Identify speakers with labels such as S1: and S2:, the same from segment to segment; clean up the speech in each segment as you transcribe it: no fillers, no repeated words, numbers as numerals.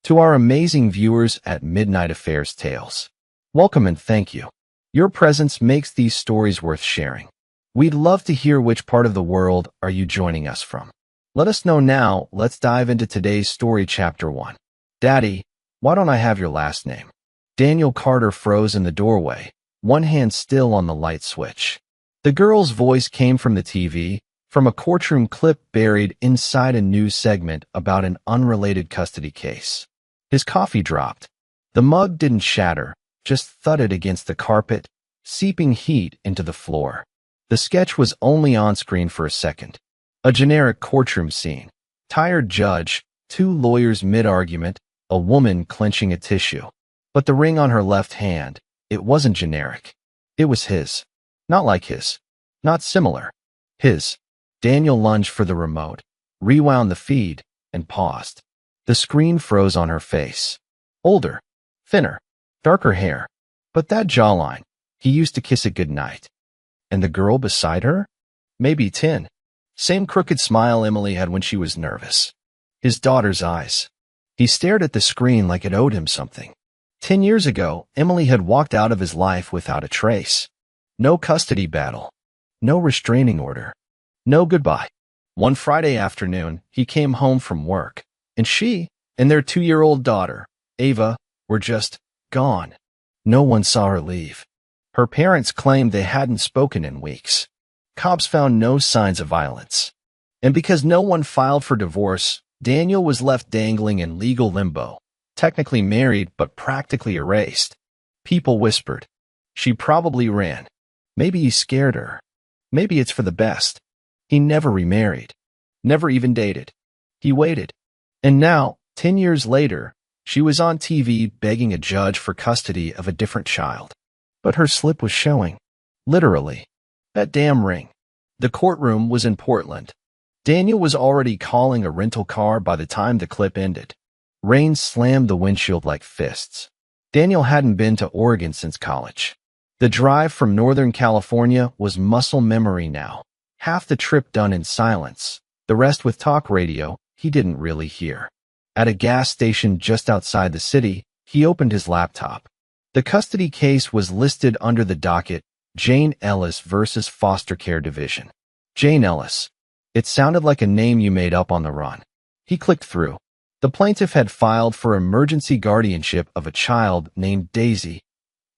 S1: To our amazing viewers at Midnight Affairs Tales, welcome and thank you. Your presence makes these stories worth sharing. We'd love to hear which part of the world are you joining us from. Let us know now. Let's dive into today's story, Chapter 1. Daddy, why don't I have your last name? Daniel Carter froze in the doorway, one hand still on the light switch. The girl's voice came from the TV, from a courtroom clip buried inside a news segment about an unrelated custody case. His coffee dropped. The mug didn't shatter, just thudded against the carpet, seeping heat into the floor. The sketch was only on screen for a second. A generic courtroom scene. Tired judge, two lawyers mid-argument, a woman clenching a tissue. But the ring on her left hand, it wasn't generic. It was his. Not like his. Not similar. His. Daniel lunged for the remote, rewound the feed, and paused. The screen froze on her face. Older, thinner, darker hair. But that jawline, he used to kiss it goodnight. And the girl beside her? Maybe 10. Same crooked smile Emily had when she was nervous. His daughter's eyes. He stared at the screen like it owed him something. 10 years ago, Emily had walked out of his life without a trace. No custody battle. No restraining order. No goodbye. One Friday afternoon, he came home from work, and she and their 2-year-old daughter, Ava, were just gone. No one saw her leave. Her parents claimed they hadn't spoken in weeks. Cops found no signs of violence. And because no one filed for divorce, Daniel was left dangling in legal limbo, technically married but practically erased. People whispered. She probably ran. Maybe he scared her. Maybe it's for the best. He never remarried. Never even dated. He waited. And now, 10 years later, she was on TV begging a judge for custody of a different child. But her slip was showing. Literally. That damn ring. The courtroom was in Portland. Daniel was already calling a rental car by the time the clip ended. Rain slammed the windshield like fists. Daniel hadn't been to Oregon since college. The drive from Northern California was muscle memory now. Half the trip done in silence, the rest with talk radio he didn't really hear. At a gas station just outside the city, he opened his laptop. The custody case was listed under the docket, Jane Ellis versus Foster Care Division. Jane Ellis. It sounded like a name you made up on the run. He clicked through. The plaintiff had filed for emergency guardianship of a child named Daisy,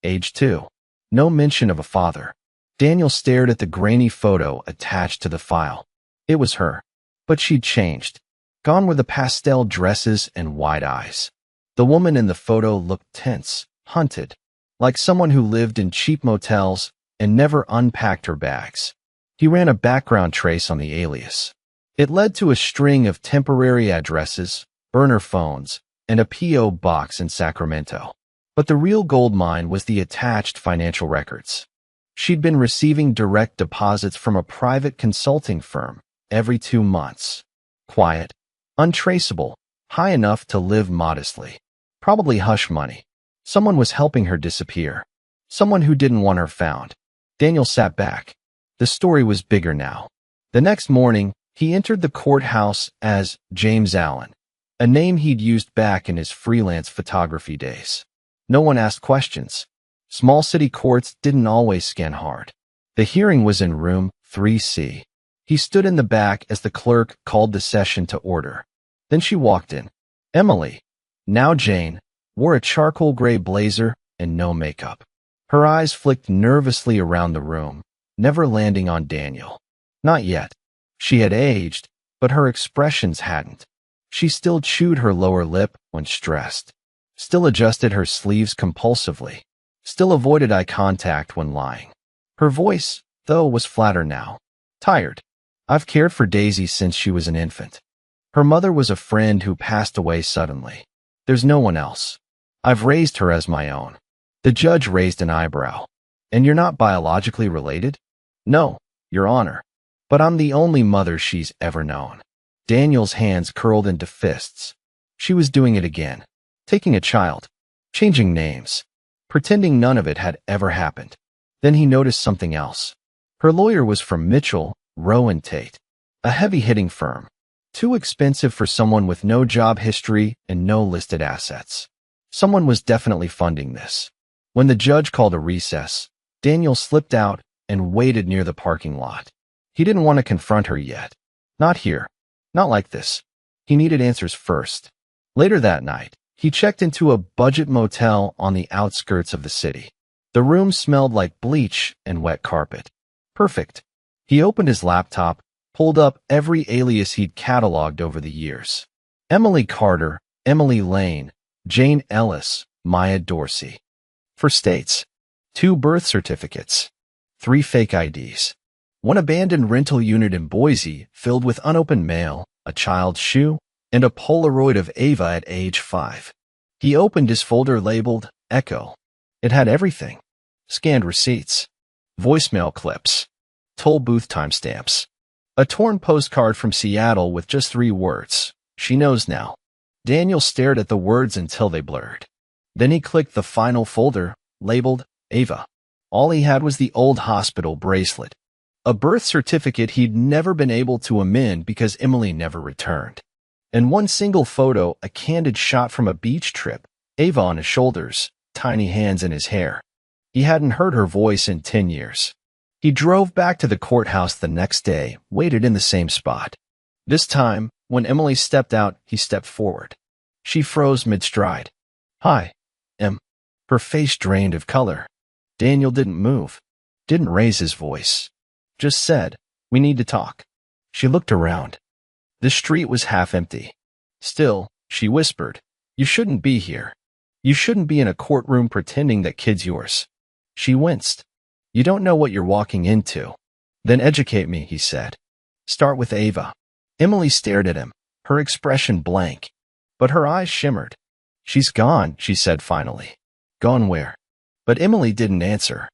S1: age 2. No mention of a father. Daniel stared at the grainy photo attached to the file. It was her. But she'd changed. Gone were the pastel dresses and wide eyes. The woman in the photo looked tense, hunted, like someone who lived in cheap motels and never unpacked her bags. He ran a background trace on the alias. It led to a string of temporary addresses, burner phones, and a P.O. box in Sacramento. But the real gold mine was the attached financial records. She'd been receiving direct deposits from a private consulting firm every 2 months. Quiet, untraceable, high enough to live modestly. Probably hush money. Someone was helping her disappear. Someone who didn't want her found. Daniel sat back. The story was bigger now. The next morning, he entered the courthouse as James Allen, a name he'd used back in his freelance photography days. No one asked questions. Small city courts didn't always scan hard. The hearing was in room 3C. He stood in the back as the clerk called the session to order. Then she walked in. Emily, now Jane, wore a charcoal gray blazer and no makeup. Her eyes flicked nervously around the room, never landing on Daniel. Not yet. She had aged, but her expressions hadn't. She still chewed her lower lip when stressed. Still adjusted her sleeves compulsively. Still avoided eye contact when lying. Her voice, though, was flatter now. Tired. I've cared for Daisy since she was an infant. Her mother was a friend who passed away suddenly. There's no one else. I've raised her as my own. The judge raised an eyebrow. And you're not biologically related? No, Your Honor. But I'm the only mother she's ever known. Daniel's hands curled into fists. She was doing it again. Taking a child. Changing names. Pretending none of it had ever happened. Then he noticed something else. Her lawyer was from Mitchell, Rowe & Tate. A heavy-hitting firm. Too expensive for someone with no job history and no listed assets. Someone was definitely funding this. When the judge called a recess, Daniel slipped out and waited near the parking lot. He didn't want to confront her yet. Not here. Not like this. He needed answers first. Later that night, he checked into a budget motel on the outskirts of the city. The room smelled like bleach and wet carpet. Perfect. He opened his laptop, pulled up every alias he'd cataloged over the years. Emily Carter, Emily Lane, Jane Ellis, Maya Dorsey. For states, 2 birth certificates, 3 fake IDs, 1 abandoned rental unit in Boise filled with unopened mail, a child's shoe, and a Polaroid of Ava at age 5. He opened his folder labeled Echo. It had everything. Scanned receipts, voicemail clips, toll booth timestamps, a torn postcard from Seattle with just 3 words. She knows now. Daniel stared at the words until they blurred. Then he clicked the final folder, labeled Ava. All he had was the old hospital bracelet, a birth certificate he'd never been able to amend because Emily never returned. And 1 single photo, a candid shot from a beach trip, Ava on his shoulders, tiny hands in his hair. He hadn't heard her voice in 10 years. He drove back to the courthouse the next day, waited in the same spot. This time, when Emily stepped out, he stepped forward. She froze mid-stride. "Hi, Em." Her face drained of color. Daniel didn't move, didn't raise his voice. Just said, "We need to talk." She looked around. The street was half empty. Still, she whispered, "You shouldn't be here. You shouldn't be in a courtroom pretending that kid's yours." She winced. "You don't know what you're walking into." "Then educate me," he said. "Start with Ava." Emily stared at him, her expression blank. But her eyes shimmered. "She's gone," she said finally. "Gone where?" But Emily didn't answer.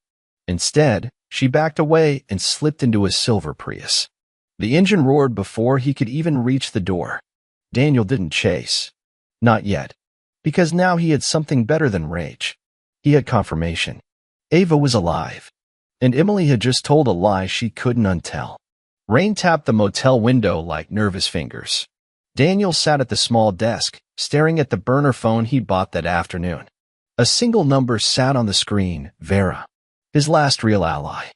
S1: Instead, she backed away and slipped into a silver Prius. The engine roared before he could even reach the door. Daniel didn't chase. Not yet. Because now he had something better than rage. He had confirmation. Ava was alive. And Emily had just told a lie she couldn't untell. Rain tapped the motel window like nervous fingers. Daniel sat at the small desk, staring at the burner phone he'd bought that afternoon. A single number sat on the screen, Vera. His last real ally.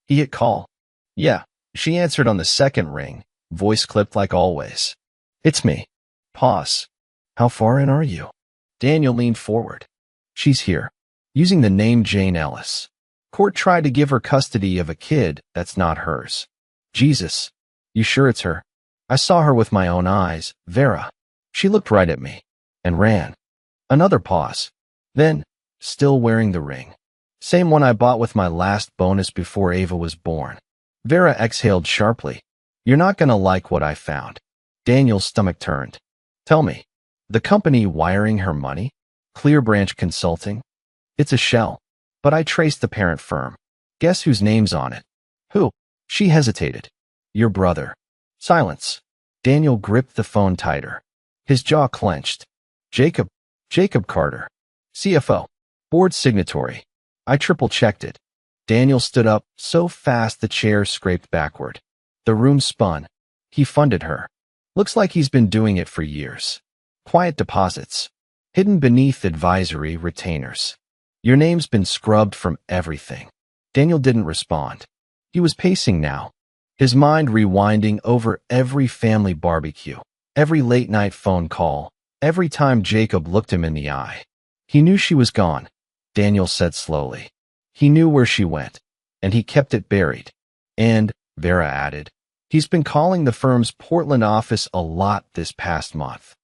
S1: He hit call. "Yeah," she answered on the second ring, voice clipped like always. "It's me." Pause. "How far in are you?" Daniel leaned forward. "She's here." Using the name Jane Ellis. Court tried to give her custody of a kid that's not hers. "Jesus. You sure it's her?" "I saw her with my own eyes, Vera." She looked right at me. And ran. Another pause. Then, still wearing the ring. "Same one I bought with my last bonus before Ava was born." Vera exhaled sharply. "You're not gonna like what I found." Daniel's stomach turned. "Tell me." "The company wiring her money? Clear Branch Consulting?" "It's a shell. But I traced the parent firm. Guess whose name's on it?" "Who?" She hesitated. "Your brother." Silence. Daniel gripped the phone tighter. His jaw clenched. Jacob Carter. CFO. Board signatory. I triple-checked it." Daniel stood up so fast the chair scraped backward. The room spun. He funded her. Looks like he's been doing it for years. Quiet deposits. Hidden beneath advisory retainers. "Your name's been scrubbed from everything." Daniel didn't respond. He was pacing now, his mind rewinding over every family barbecue, every late-night phone call, every time Jacob looked him in the eye. He knew she was gone, Daniel said slowly. He knew where she went, and he kept it buried. And, Vera added, he's been calling the firm's Portland office a lot this past month.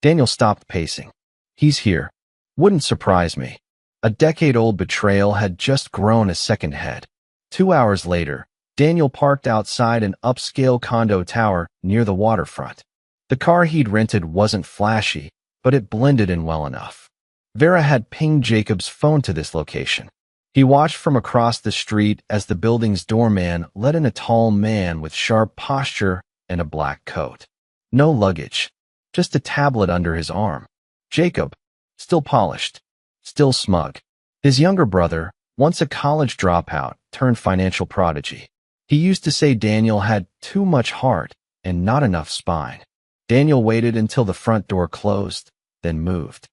S1: Daniel stopped pacing. "He's here. Wouldn't surprise me." A decade-old betrayal had just grown a second head. 2 hours later, Daniel parked outside an upscale condo tower near the waterfront. The car he'd rented wasn't flashy, but it blended in well enough. Vera had pinged Jacob's phone to this location. He watched from across the street as the building's doorman let in a tall man with sharp posture and a black coat. No luggage, just a tablet under his arm. Jacob, still polished, still smug. His younger brother, once a college dropout turned financial prodigy. He used to say Daniel had too much heart and not enough spine. Daniel waited until the front door closed, then moved.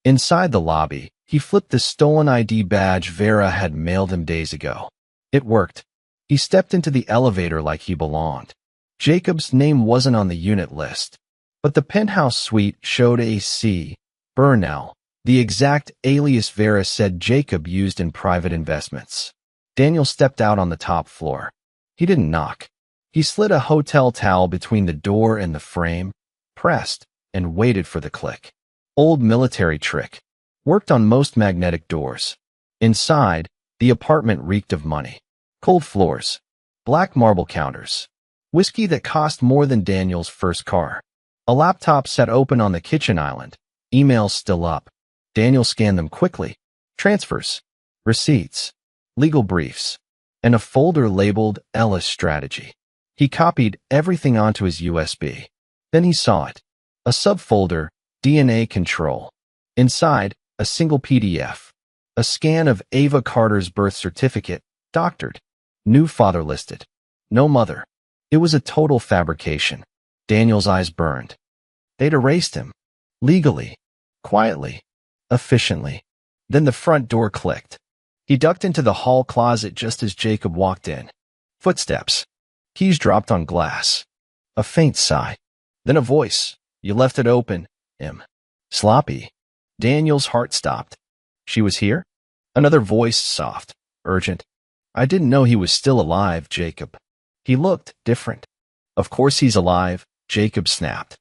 S1: Inside the lobby, he flipped the stolen ID badge Vera had mailed him days ago. It worked. He stepped into the elevator like he belonged. Jacob's name wasn't on the unit list, but the penthouse suite showed A.C. Burnell, the exact alias Vera said Jacob used in private investments. Daniel stepped out on the top floor. He didn't knock. He slid a hotel towel between the door and the frame, pressed, and waited for the click. Old military trick. Worked on most magnetic doors. Inside, the apartment reeked of money. Cold floors. Black marble counters. Whiskey that cost more than Daniel's first car. A laptop set open on the kitchen island. Emails still up. Daniel scanned them quickly. Transfers. Receipts. Legal briefs. And a folder labeled Ellis Strategy. He copied everything onto his USB. Then he saw it. A subfolder, DNA Control. Inside, a single PDF. A scan of Ava Carter's birth certificate, doctored. New father listed. No mother. It was a total fabrication. Daniel's eyes burned. They'd erased him. Legally. Quietly. Efficiently. Then the front door clicked. He ducked into the hall closet just as Jacob walked in. Footsteps. Keys dropped on glass. A faint sigh. Then a voice. You left it open, Em. Sloppy. Daniel's heart stopped. She was here? Another voice, soft, urgent. I didn't know he was still alive, Jacob. He looked different. Of course he's alive, Jacob snapped.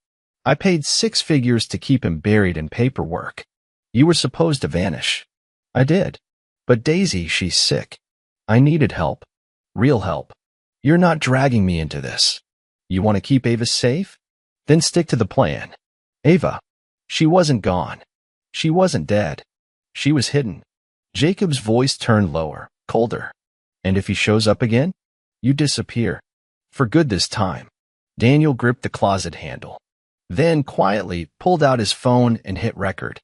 S1: I paid 6 figures to keep him buried in paperwork. You were supposed to vanish. I did. But Daisy, she's sick. I needed help. Real help. You're not dragging me into this. You want to keep Ava safe? Then stick to the plan. Ava. She wasn't gone. She wasn't dead. She was hidden. Jacob's voice turned lower, colder. And if he shows up again, you disappear. For good this time. Daniel gripped the closet handle. Then, quietly, pulled out his phone and hit record.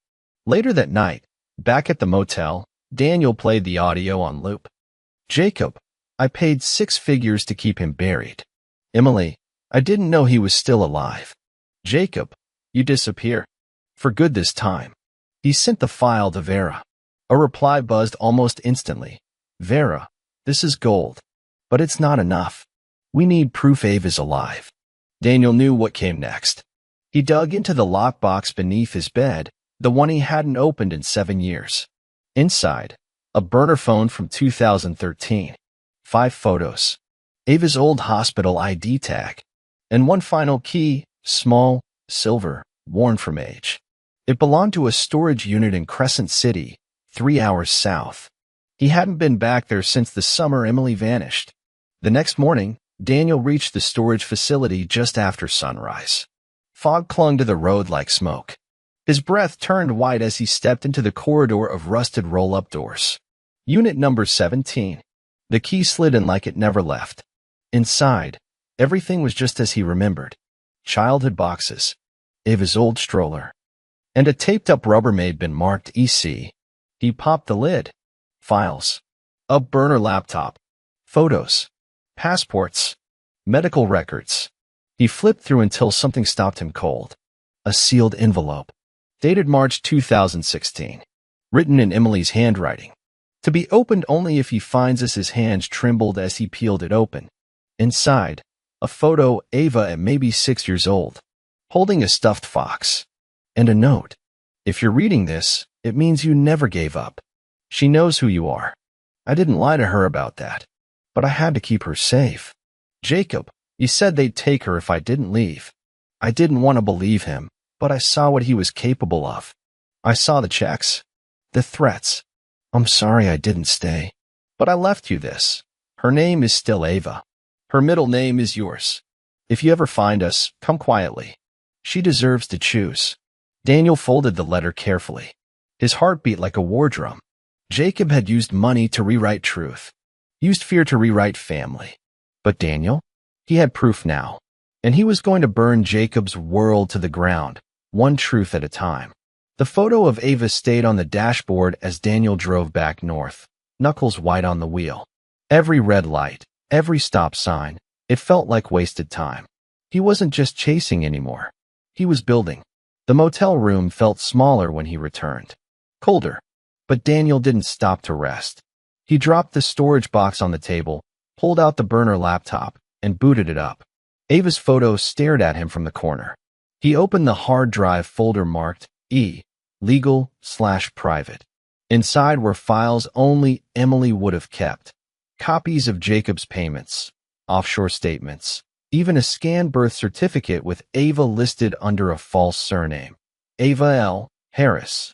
S1: Later that night, back at the motel, Daniel played the audio on loop. Jacob, I paid 6 figures to keep him buried. Emily, I didn't know he was still alive. Jacob, you disappear. For good this time. He sent the file to Vera. A reply buzzed almost instantly. Vera, this is gold. But it's not enough. We need proof Ava's alive. Daniel knew what came next. He dug into the lockbox beneath his bed, the one he hadn't opened in 7 years. Inside, a burner phone from 2013. 5 photos. Ava's old hospital ID tag. And one final key, small, silver, worn from age. It belonged to a storage unit in Crescent City, 3 hours south. He hadn't been back there since the summer Emily vanished. The next morning, Daniel reached the storage facility just after sunrise. Fog clung to the road like smoke. His breath turned white as he stepped into the corridor of rusted roll-up doors. Unit number 17. The key slid in like it never left. Inside, everything was just as he remembered. Childhood boxes, Ava's old stroller, and a taped-up Rubbermaid bin marked EC. He popped the lid. Files. A burner laptop. Photos. Passports. Medical records. He flipped through until something stopped him cold. A sealed envelope. Dated March 2016. Written in Emily's handwriting. To be opened only if he finds us. His hands trembled as he peeled it open. Inside, a photo Ava at maybe 6 years old, holding a stuffed fox. And a note. If you're reading this, it means you never gave up. She knows who you are. I didn't lie to her about that. But I had to keep her safe. Jacob, you said they'd take her if I didn't leave. I didn't want to believe him, but I saw what he was capable of. I saw the checks. The threats. I'm sorry I didn't stay. But I left you this. Her name is still Ava. Her middle name is yours. If you ever find us, come quietly. She deserves to choose. Daniel folded the letter carefully. His heart beat like a war drum. Jacob had used money to rewrite truth. Used fear to rewrite family. But Daniel? He had proof now. And he was going to burn Jacob's world to the ground, one truth at a time. The photo of Ava stayed on the dashboard as Daniel drove back north, knuckles white on the wheel. Every red light, every stop sign, it felt like wasted time. He wasn't just chasing anymore. He was building. The motel room felt smaller when he returned. Colder. But Daniel didn't stop to rest. He dropped the storage box on the table, pulled out the burner laptop, and booted it up. Ava's photo stared at him from the corner. He opened the hard drive folder marked E, legal/private. Inside were files only Emily would have kept. Copies of Jacob's payments, offshore statements, even a scanned birth certificate with Ava listed under a false surname, Ava L. Harris.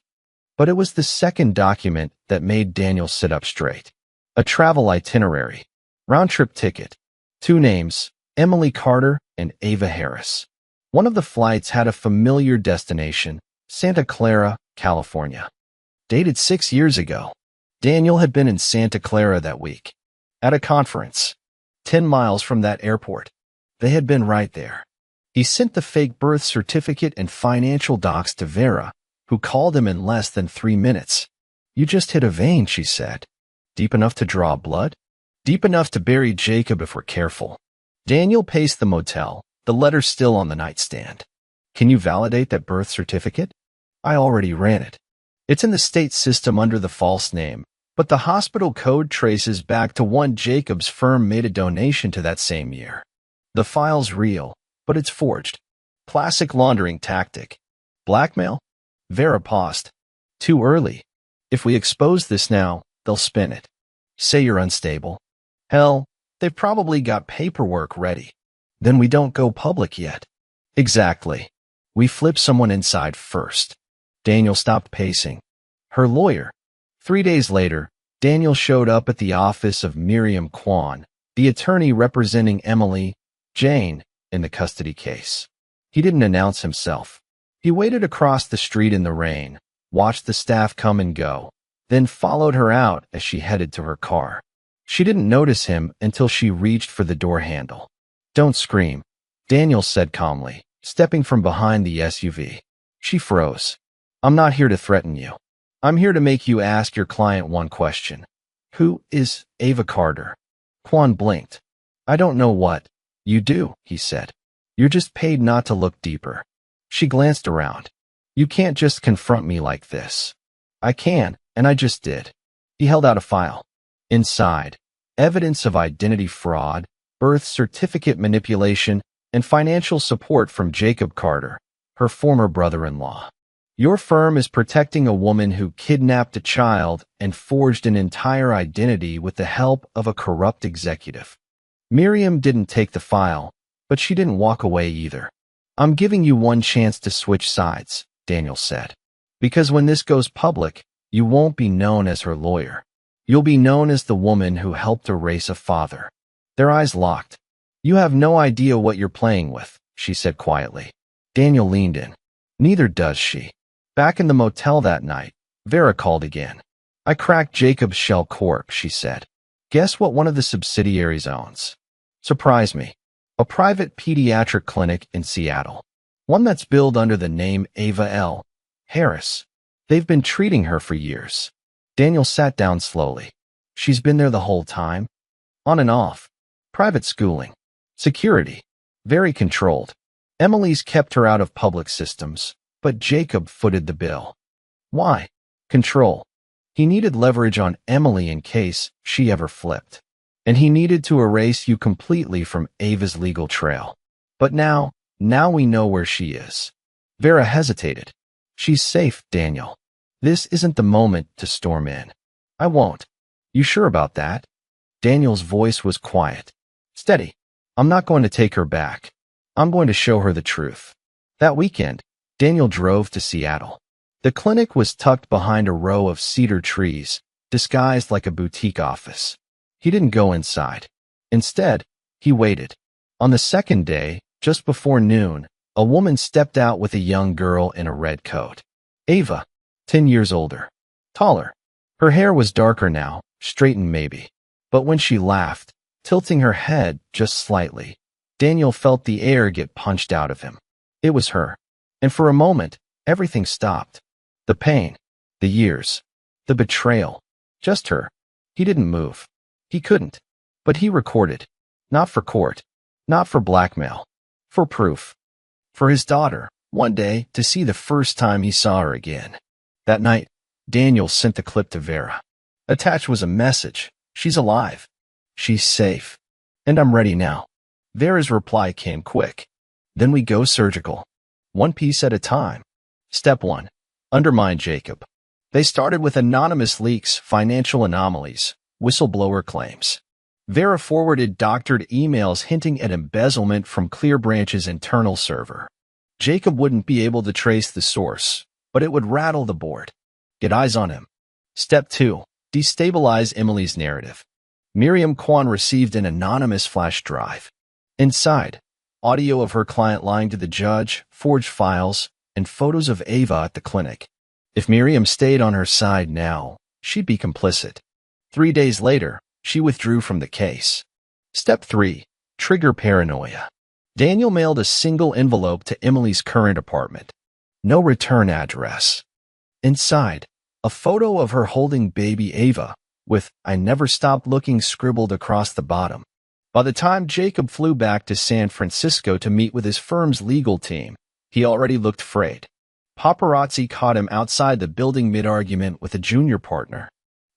S1: But it was the second document that made Daniel sit up straight. A travel itinerary, round-trip ticket, 2 names, Emily Carter and Ava Harris. One of the flights had a familiar destination, Santa Clara, California. Dated 6 years ago. Daniel had been in Santa Clara that week. At a conference. 10 miles from that airport. They had been right there. He sent the fake birth certificate and financial docs to Vera, who called him in less than 3 minutes. You just hit a vein, she said. Deep enough to draw blood? Deep enough to bury Jacob if we're careful. Daniel paced the motel, the letter still on the nightstand. Can you validate that birth certificate? I already ran it. It's in the state system under the false name, but the hospital code traces back to when Jacob's firm made a donation to that same year. The file's real, but it's forged. Classic laundering tactic. Blackmail? Vera paused. Too early. If we expose this now, they'll spin it. Say you're unstable. Hell, they've probably got paperwork ready. Then we don't go public yet. Exactly. We flip someone inside first. Daniel stopped pacing. Her lawyer. 3 days later, Daniel showed up at the office of Miriam Kwan, the attorney representing Emily, Jane, in the custody case. He didn't announce himself. He waited across the street in the rain, watched the staff come and go, then followed her out as she headed to her car. She didn't notice him until she reached for the door handle. Don't scream, Daniel said calmly, stepping from behind the SUV. She froze. I'm not here to threaten you. I'm here to make you ask your client one question. Who is Ava Carter? Kwan blinked. I don't know what. You do, he said. You're just paid not to look deeper. She glanced around. You can't just confront me like this. I can, and I just did. He held out a file. Inside, evidence of identity fraud, birth certificate manipulation, and financial support from Jacob Carter, her former brother-in-law. Your firm is protecting a woman who kidnapped a child and forged an entire identity with the help of a corrupt executive. Miriam didn't take the file, but she didn't walk away either. I'm giving you one chance to switch sides, Daniel said. Because when this goes public, you won't be known as her lawyer. You'll be known as the woman who helped erase a father. Their eyes locked. You have no idea what you're playing with, she said quietly. Daniel leaned in. Neither does she. Back in the motel that night, Vera called again. I cracked Jacob's Shell Corp, she said. Guess what one of the subsidiaries owns? Surprise me. A private pediatric clinic in Seattle. One that's billed under the name Ava L. Harris. They've been treating her for years. Daniel sat down slowly. She's been there the whole time? On and off. Private schooling. Security. Very controlled. Emily's kept her out of public systems, but Jacob footed the bill. Why? Control. He needed leverage on Emily in case she ever flipped. And he needed to erase you completely from Ava's legal trail. But now we know where she is. Vera hesitated. She's safe, Daniel. This isn't the moment to storm in. I won't. You sure about that? Daniel's voice was quiet. Steady. I'm not going to take her back. I'm going to show her the truth. That weekend, Daniel drove to Seattle. The clinic was tucked behind a row of cedar trees, disguised like a boutique office. He didn't go inside. Instead, he waited. On the second day, just before noon, a woman stepped out with a young girl in a red coat. Ava, 10 years older. Taller. Her hair was darker now, straightened maybe. But when she laughed, tilting her head just slightly, Daniel felt the air get punched out of him. It was her. And for a moment, everything stopped. The pain, the years, the betrayal. Just her. He didn't move. He couldn't. But he recorded. Not for court. Not for blackmail. For proof. For his daughter, one day to see the first time he saw her again. That night, Daniel sent the clip to Vera. Attached was a message. She's alive. She's safe. And I'm ready now. Vera's reply came quick. Then we go surgical. One piece at a time. Step 1. Undermine Jacob. They started with anonymous leaks, financial anomalies, whistleblower claims. Vera forwarded doctored emails hinting at embezzlement from ClearBranch's internal server. Jacob wouldn't be able to trace the source, but it would rattle the board. Get eyes on him. Step 2. Destabilize Emily's narrative. Miriam Kwan received an anonymous flash drive. Inside, audio of her client lying to the judge, forged files, and photos of Ava at the clinic. If Miriam stayed on her side now, she'd be complicit. 3 days later, she withdrew from the case. Step 3. Trigger paranoia. Daniel mailed a single envelope to Emily's current apartment. No return address. Inside, a photo of her holding baby Ava, with "I never stopped looking" scribbled across the bottom. By the time Jacob flew back to San Francisco to meet with his firm's legal team, he already looked frayed. Paparazzi caught him outside the building mid-argument with a junior partner.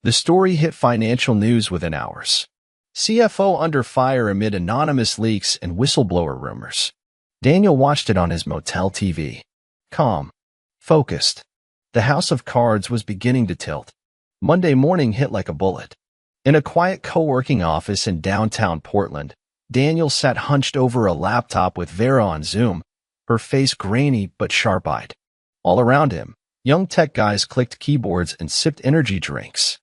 S1: The story hit financial news within hours. CFO under fire amid anonymous leaks and whistleblower rumors. Daniel watched it on his motel TV. Calm. Focused. The house of cards was beginning to tilt. Monday morning hit like a bullet. In a quiet co-working office in downtown Portland, Daniel sat hunched over a laptop with Vera on Zoom, her face grainy but sharp-eyed. All around him, young tech guys clicked keyboards and sipped energy drinks.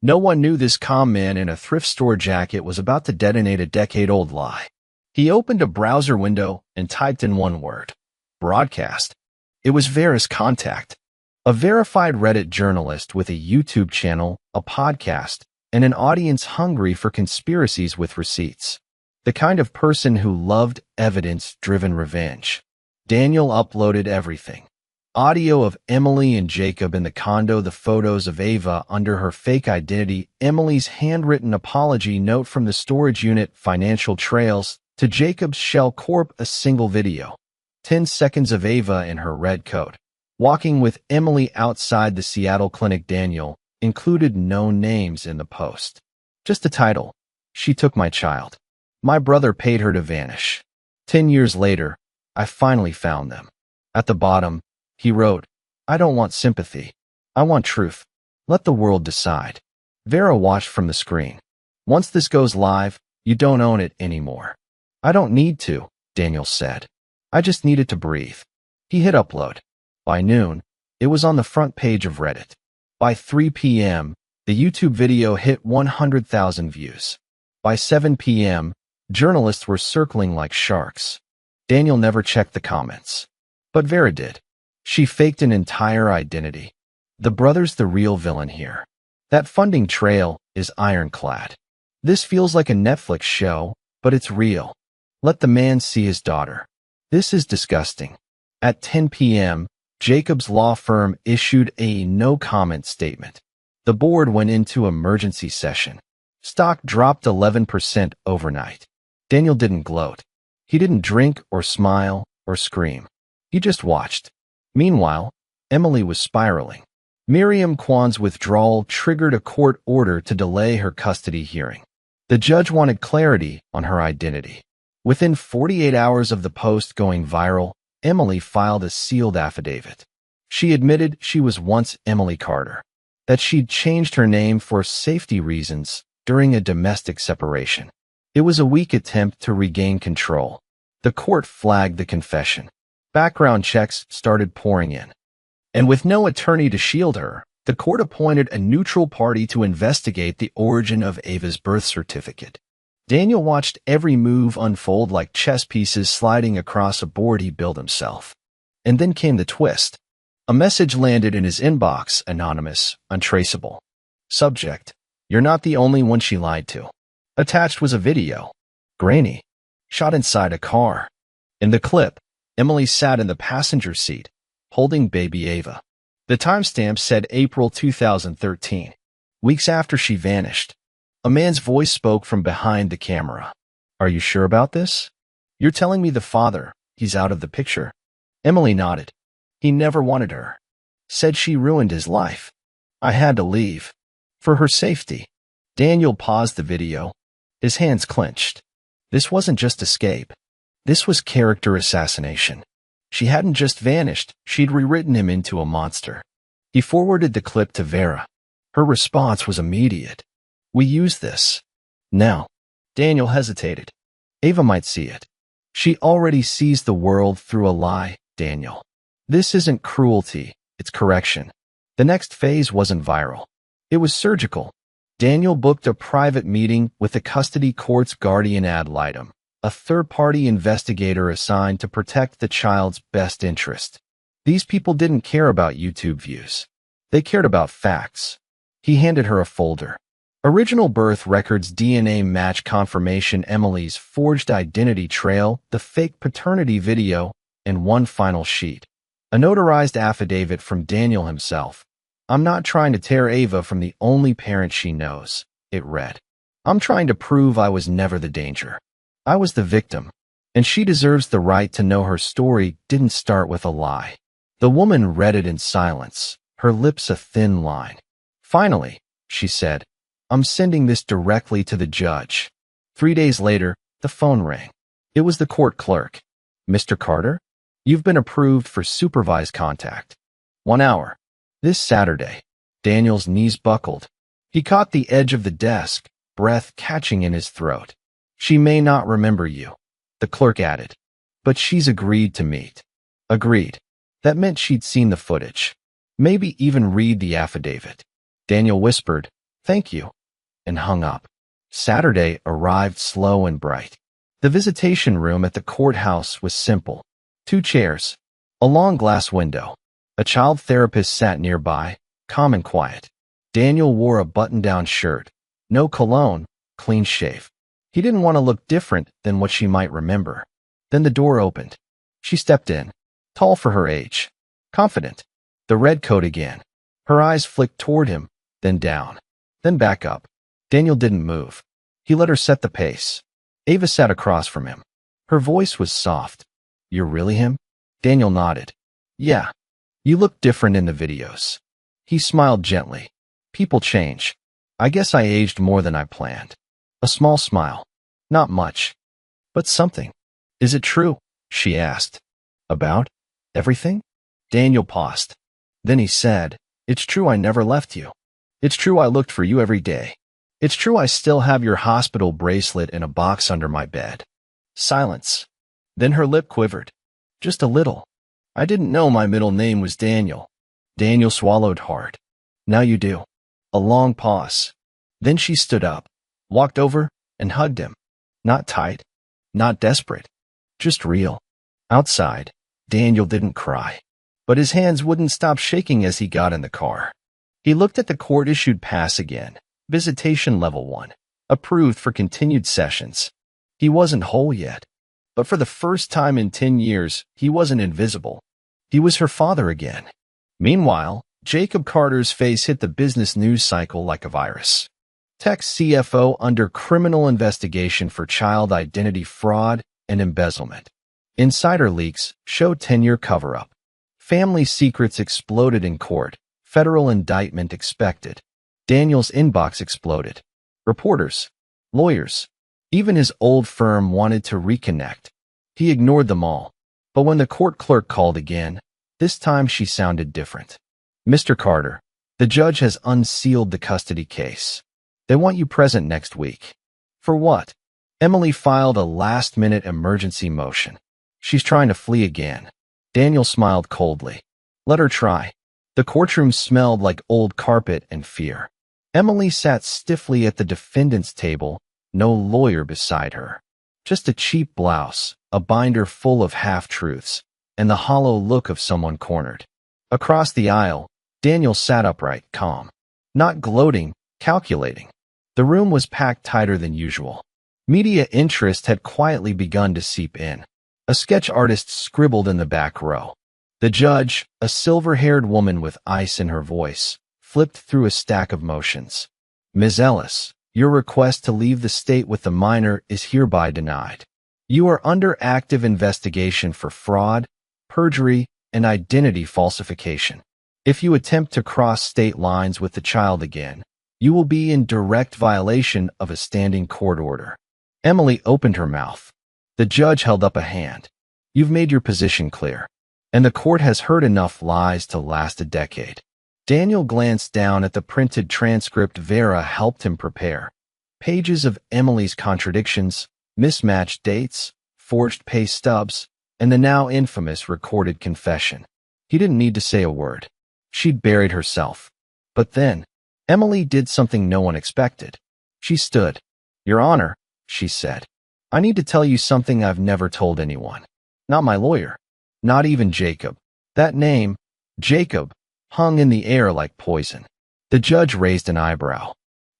S1: No one knew this calm man in a thrift store jacket was about to detonate a decade-old lie. He opened a browser window and typed in one word. Broadcast. It was Vera's contact. A verified Reddit journalist with a YouTube channel, a podcast, and an audience hungry for conspiracies with receipts. The kind of person who loved evidence-driven revenge. Daniel uploaded everything. Audio of Emily and Jacob in the condo, the photos of Ava under her fake identity, Emily's handwritten apology note from the storage unit, financial trails, to Jacob's shell corp, a single video. 10 seconds of Ava in her red coat, walking with Emily outside the Seattle clinic. Daniel included no names in the post. Just a title. She took my child. My brother paid her to vanish. 10 years later, I finally found them. At the bottom, he wrote, I don't want sympathy. I want truth. Let the world decide. Vera watched from the screen. Once this goes live, you don't own it anymore. I don't need to, Daniel said. I just needed to breathe. He hit upload. By noon, it was on the front page of Reddit. By 3 p.m., the YouTube video hit 100,000 views. By 7 p.m., journalists were circling like sharks. Daniel never checked the comments. But Vera did. She faked an entire identity. The brother's the real villain here. That funding trail is ironclad. This feels like a Netflix show, but it's real. Let the man see his daughter. This is disgusting. At 10 p.m., Jacob's law firm issued a no-comment statement. The board went into emergency session. Stock dropped 11% overnight. Daniel didn't gloat. He didn't drink or smile or scream. He just watched. Meanwhile, Emily was spiraling. Miriam Kwan's withdrawal triggered a court order to delay her custody hearing. The judge wanted clarity on her identity. Within 48 hours of the post going viral, Emily filed a sealed affidavit. She admitted she was once Emily Carter, that she'd changed her name for safety reasons during a domestic separation. It was a weak attempt to regain control. The court flagged the confession. Background checks started pouring in. And with no attorney to shield her, the court appointed a neutral party to investigate the origin of Ava's birth certificate. Daniel watched every move unfold like chess pieces sliding across a board he built himself. And then came the twist. A message landed in his inbox, anonymous, untraceable. Subject: You're not the only one she lied to. Attached was a video. Grainy. Shot inside a car. In the clip, Emily sat in the passenger seat, holding baby Ava. The timestamp said April 2013, weeks after she vanished. A man's voice spoke from behind the camera. Are you sure about this? You're telling me the father, he's out of the picture? Emily nodded. He never wanted her. Said she ruined his life. I had to leave. For her safety. Daniel paused the video. His hands clenched. This wasn't just escape. This was character assassination. She hadn't just vanished, she'd rewritten him into a monster. He forwarded the clip to Vera. Her response was immediate. We use this. Now. Daniel hesitated. Ava might see it. She already sees the world through a lie, Daniel. This isn't cruelty, it's correction. The next phase wasn't viral. It was surgical. Daniel booked a private meeting with the custody court's guardian ad litem, a third-party investigator assigned to protect the child's best interest. These people didn't care about YouTube views. They cared about facts. He handed her a folder. Original birth records, DNA match confirmation, Emily's forged identity trail, the fake paternity video, and one final sheet. A notarized affidavit from Daniel himself. I'm not trying to tear Ava from the only parent she knows, it read. I'm trying to prove I was never the danger. I was the victim, and she deserves the right to know her story didn't start with a lie. The woman read it in silence, her lips a thin line. Finally, she said, I'm sending this directly to the judge. 3 days later, the phone rang. It was the court clerk. Mr. Carter? You've been approved for supervised contact. 1 hour. This Saturday. Daniel's knees buckled. He caught the edge of the desk, breath catching in his throat. She may not remember you, the clerk added, but she's agreed to meet. Agreed. That meant she'd seen the footage. Maybe even read the affidavit. Daniel whispered, thank you, and hung up. Saturday arrived slow and bright. The visitation room at the courthouse was simple. 2 chairs, a long glass window. A child therapist sat nearby, calm and quiet. Daniel wore a button-down shirt. No cologne, clean shave. He didn't want to look different than what she might remember. Then the door opened. She stepped in, tall for her age, confident. The red coat again. Her eyes flicked toward him, then down, then back up. Daniel didn't move. He let her set the pace. Ava sat across from him. Her voice was soft. You're really him? Daniel nodded. Yeah. You look different in the videos. He smiled gently. People change. I guess I aged more than I planned. A small smile. Not much. But something. Is it true? She asked. About everything? Daniel paused. Then he said, it's true I never left you. It's true I looked for you every day. It's true I still have your hospital bracelet in a box under my bed. Silence. Then her lip quivered. Just a little. I didn't know my middle name was Daniel. Daniel swallowed hard. Now you do. A long pause. Then she stood up, walked over, and hugged him. Not tight. Not desperate. Just real. Outside, Daniel didn't cry. But his hands wouldn't stop shaking as he got in the car. He looked at the court-issued pass again. Visitation level 1. Approved for continued sessions. He wasn't whole yet. But for the first time in 10 years, he wasn't invisible. He was her father again. Meanwhile, Jacob Carter's face hit the business news cycle like a virus. Text CFO under criminal investigation for child identity fraud and embezzlement. Insider leaks show 10-year cover-up. Family secrets exploded in court. Federal indictment expected. Daniel's inbox exploded. Reporters, lawyers, even his old firm wanted to reconnect. He ignored them all. But when the court clerk called again, this time she sounded different. Mr. Carter, the judge has unsealed the custody case. They want you present next week. For what? Emily filed a last-minute emergency motion. She's trying to flee again. Daniel smiled coldly. Let her try. The courtroom smelled like old carpet and fear. Emily sat stiffly at the defendant's table, no lawyer beside her. Just a cheap blouse, a binder full of half-truths, and the hollow look of someone cornered. Across the aisle, Daniel sat upright, calm. Not gloating, calculating. The room was packed tighter than usual. Media interest had quietly begun to seep in. A sketch artist scribbled in the back row. The judge, a silver-haired woman with ice in her voice, flipped through a stack of motions. Ms. Ellis, your request to leave the state with the minor is hereby denied. You are under active investigation for fraud, perjury, and identity falsification. If you attempt to cross state lines with the child again, you will be in direct violation of a standing court order. Emily opened her mouth. The judge held up a hand. You've made your position clear, and the court has heard enough lies to last a decade. Daniel glanced down at the printed transcript Vera helped him prepare. Pages of Emily's contradictions, mismatched dates, forged pay stubs, and the now infamous recorded confession. He didn't need to say a word. She'd buried herself. But then, Emily did something no one expected. She stood. "Your Honor," she said, "I need to tell you something I've never told anyone. Not my lawyer. Not even Jacob." That name, Jacob, hung in the air like poison. The judge raised an eyebrow.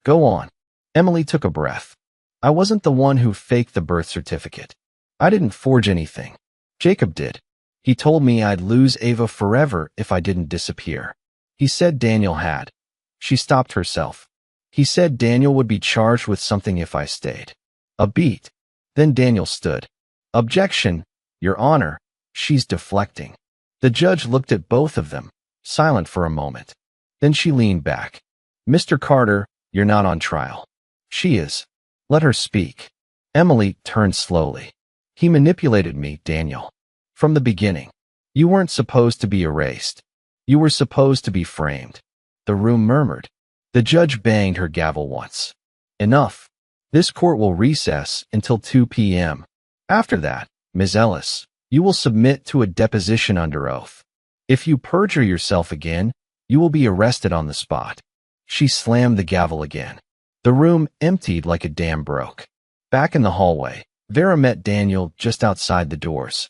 S1: "Go on." Emily took a breath. "I wasn't the one who faked the birth certificate. I didn't forge anything. Jacob did. He told me I'd lose Ava forever if I didn't disappear. He said Daniel had." She stopped herself. "He said Daniel would be charged with something if I stayed." A beat. Then Daniel stood. "Objection, Your Honor." She's deflecting. The judge looked at both of them, silent for a moment. Then she leaned back. "Mr. Carter, you're not on trial." "She is. Let her speak." Emily turned slowly. "He manipulated me, Daniel. From the beginning. You weren't supposed to be erased. You were supposed to be framed." The room murmured. The judge banged her gavel once. "Enough. This court will recess until 2 p.m. After that, Ms. Ellis, you will submit to a deposition under oath. If you perjure yourself again, you will be arrested on the spot." She slammed the gavel again. The room emptied like a dam broke. Back in the hallway, Vera met Daniel just outside the doors.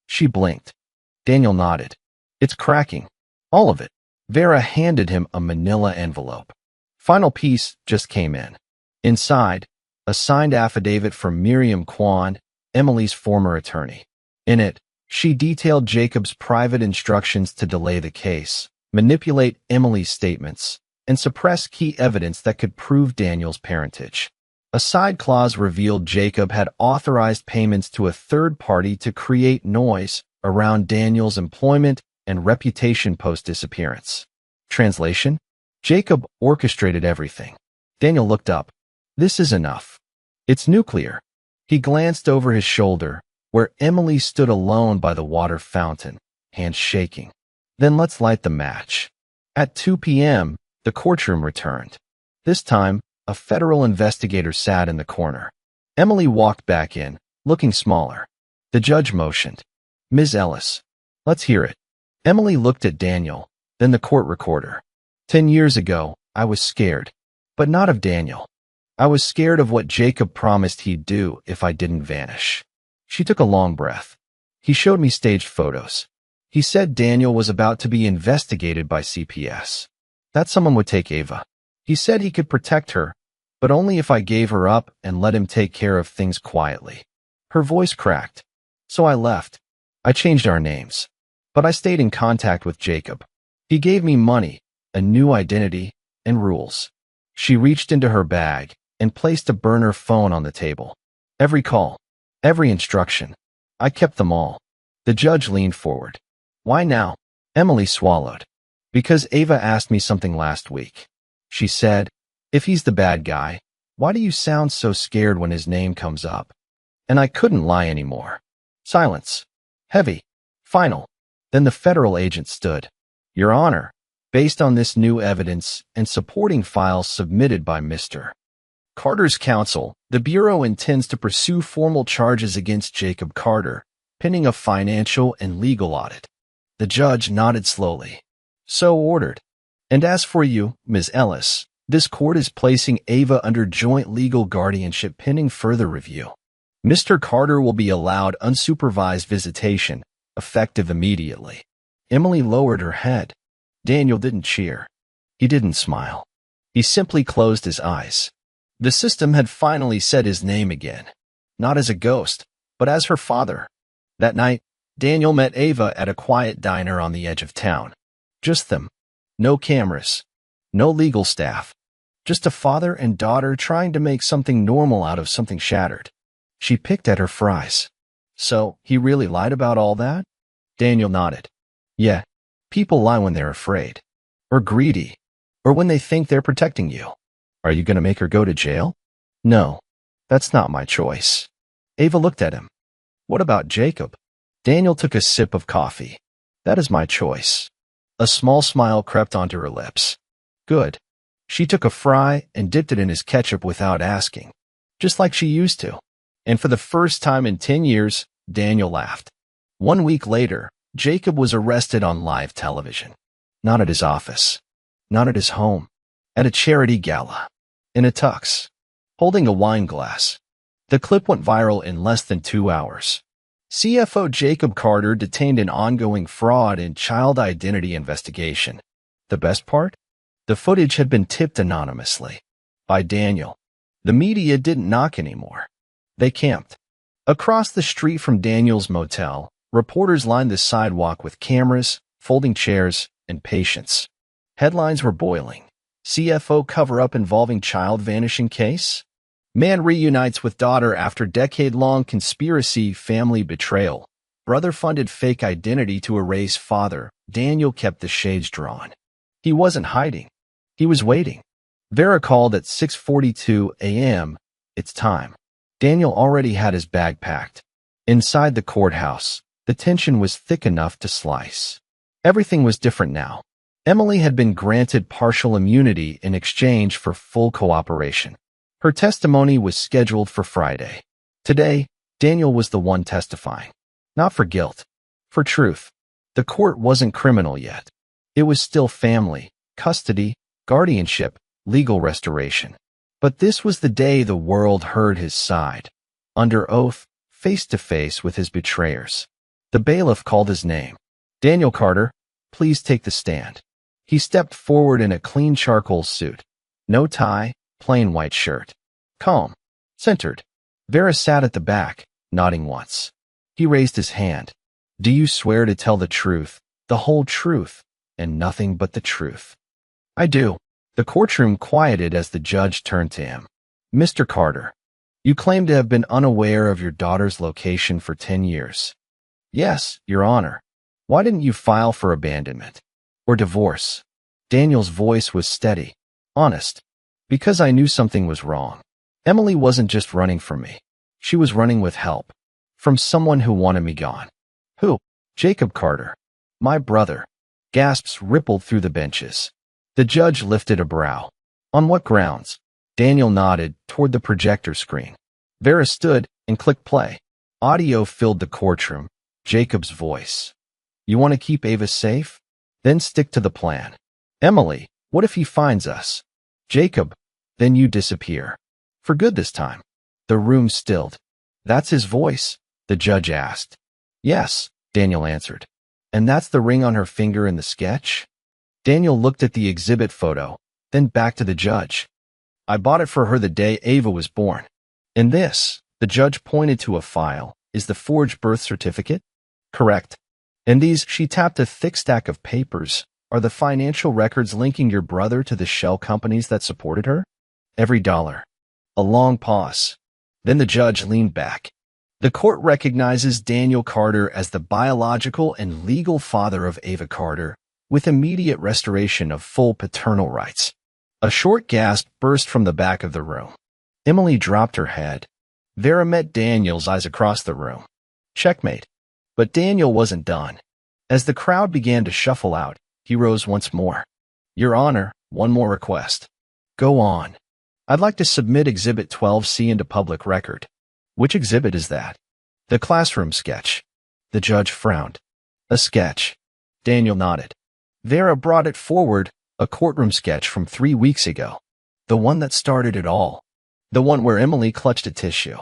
S1: She blinked. Daniel nodded. "It's cracking. All of it." Vera handed him a manila envelope. Final piece just came in. Inside, a signed affidavit from Miriam Kwan, Emily's former attorney. In it, she detailed Jacob's private instructions to delay the case, manipulate Emily's statements, and suppress key evidence that could prove Daniel's parentage. A side clause revealed Jacob had authorized payments to a third party to create noise around Daniel's employment and reputation post-disappearance. Translation: Jacob orchestrated everything. Daniel looked up. "This is enough. It's nuclear." He glanced over his shoulder, where Emily stood alone by the water fountain, hands shaking. "Then let's light the match." At 2 p.m., the courtroom returned. This time, a federal investigator sat in the corner. Emily walked back in, looking smaller. The judge motioned. "Ms. Ellis, let's hear it." Emily looked at Daniel, then the court recorder. 10 years ago, I was scared. But not of Daniel. I was scared of what Jacob promised he'd do if I didn't vanish." She took a long breath. "He showed me staged photos. He said Daniel was about to be investigated by CPS. That someone would take Ava. He said he could protect her, but only if I gave her up and let him take care of things quietly." Her voice cracked. "So I left. I changed our names. But I stayed in contact with Jacob. He gave me money, a new identity, and rules." She reached into her bag and placed a burner phone on the table. "Every call, every instruction. I kept them all." The judge leaned forward. "Why now?" Emily swallowed. "Because Ava asked me something last week. She said, 'If he's the bad guy, why do you sound so scared when his name comes up?' And I couldn't lie anymore." Silence. Heavy. Final. Then the federal agent stood. "Your Honor, based on this new evidence and supporting files submitted by Mr. Carter's counsel, the Bureau intends to pursue formal charges against Jacob Carter, pending a financial and legal audit." The judge nodded slowly. "So ordered. And as for you, Ms. Ellis, this court is placing Ava under joint legal guardianship pending further review. Mr. Carter will be allowed unsupervised visitation, effective immediately." Emily lowered her head. Daniel didn't cheer. He didn't smile. He simply closed his eyes. The system had finally said his name again, not as a ghost, but as her father. That night, Daniel met Ava at a quiet diner on the edge of town. Just them. No cameras. No legal staff. Just a father and daughter trying to make something normal out of something shattered. She picked at her fries. "So, he really lied about all that?" Daniel nodded. Yeah, people lie when they're afraid, or greedy, or when they think they're protecting you. Are you going to make her go to jail? No, that's not my choice. Ava looked at him. What about Jacob? Daniel took a sip of coffee. That is my choice. A small smile crept onto her lips. Good. She took a fry and dipped it in his ketchup without asking, just like she used to. And for the first time in 10 years, Daniel laughed. 1 week later, Jacob was arrested on live television. Not at his office. Not at his home. At a charity gala. In a tux. Holding a wine glass. The clip went viral in less than 2 hours. CFO Jacob Carter detained in ongoing fraud and child identity investigation. The best part? The footage had been tipped anonymously. By Daniel. The media didn't knock anymore. They camped. Across the street from Daniel's motel, reporters lined the sidewalk with cameras, folding chairs, and patience. Headlines were boiling. CFO cover-up involving child vanishing case? Man reunites with daughter after decade-long conspiracy, family betrayal. Brother funded fake identity to erase father. Daniel kept the shades drawn. He wasn't hiding. He was waiting. Vera called at 6:42 a.m. It's time. Daniel already had his bag packed. Inside the courthouse, the tension was thick enough to slice. Everything was different now. Emily had been granted partial immunity in exchange for full cooperation. Her testimony was scheduled for Friday. Today, Daniel was the one testifying. Not for guilt, for truth. The court wasn't criminal yet. It was still family, custody, guardianship, legal restoration. But this was the day the world heard his side. Under oath, face to face with his betrayers. The bailiff called his name. Daniel Carter, please take the stand. He stepped forward in a clean charcoal suit. No tie, plain white shirt. Calm. Centered. Vera sat at the back, nodding once. He raised his hand. Do you swear to tell the truth, the whole truth, and nothing but the truth? I do. The courtroom quieted as the judge turned to him. Mr. Carter, you claim to have been unaware of your daughter's location for 10 years. Yes, Your Honor. Why didn't you file for abandonment? Or divorce? Daniel's voice was steady, honest. Because I knew something was wrong. Emily wasn't just running from me. She was running with help. From someone who wanted me gone. Who? Jacob Carter. My brother. Gasps rippled through the benches. The judge lifted a brow. On what grounds? Daniel nodded toward the projector screen. Vera stood and clicked play. Audio filled the courtroom. Jacob's voice. You want to keep Ava safe? Then stick to the plan. Emily, what if he finds us? Jacob, then you disappear. For good this time. The room stilled. That's his voice? The judge asked. Yes, Daniel answered. And that's the ring on her finger in the sketch? Daniel looked at the exhibit photo, then back to the judge. I bought it for her the day Ava was born. And this, the judge pointed to a file, is the forged birth certificate? Correct. And these, she tapped a thick stack of papers, are the financial records linking your brother to the shell companies that supported her? Every dollar. A long pause. Then the judge leaned back. The court recognizes Daniel Carter as the biological and legal father of Ava Carter, with immediate restoration of full paternal rights. A short gasp burst from the back of the room. Emily dropped her head. Vera met Daniel's eyes across the room. Checkmate. But Daniel wasn't done. As the crowd began to shuffle out, he rose once more. Your Honor, one more request. Go on. I'd like to submit Exhibit 12C into public record. Which exhibit is that? The classroom sketch. The judge frowned. A sketch. Daniel nodded. Vera brought it forward, a courtroom sketch from 3 weeks ago. The one that started it all. The one where Emily clutched a tissue.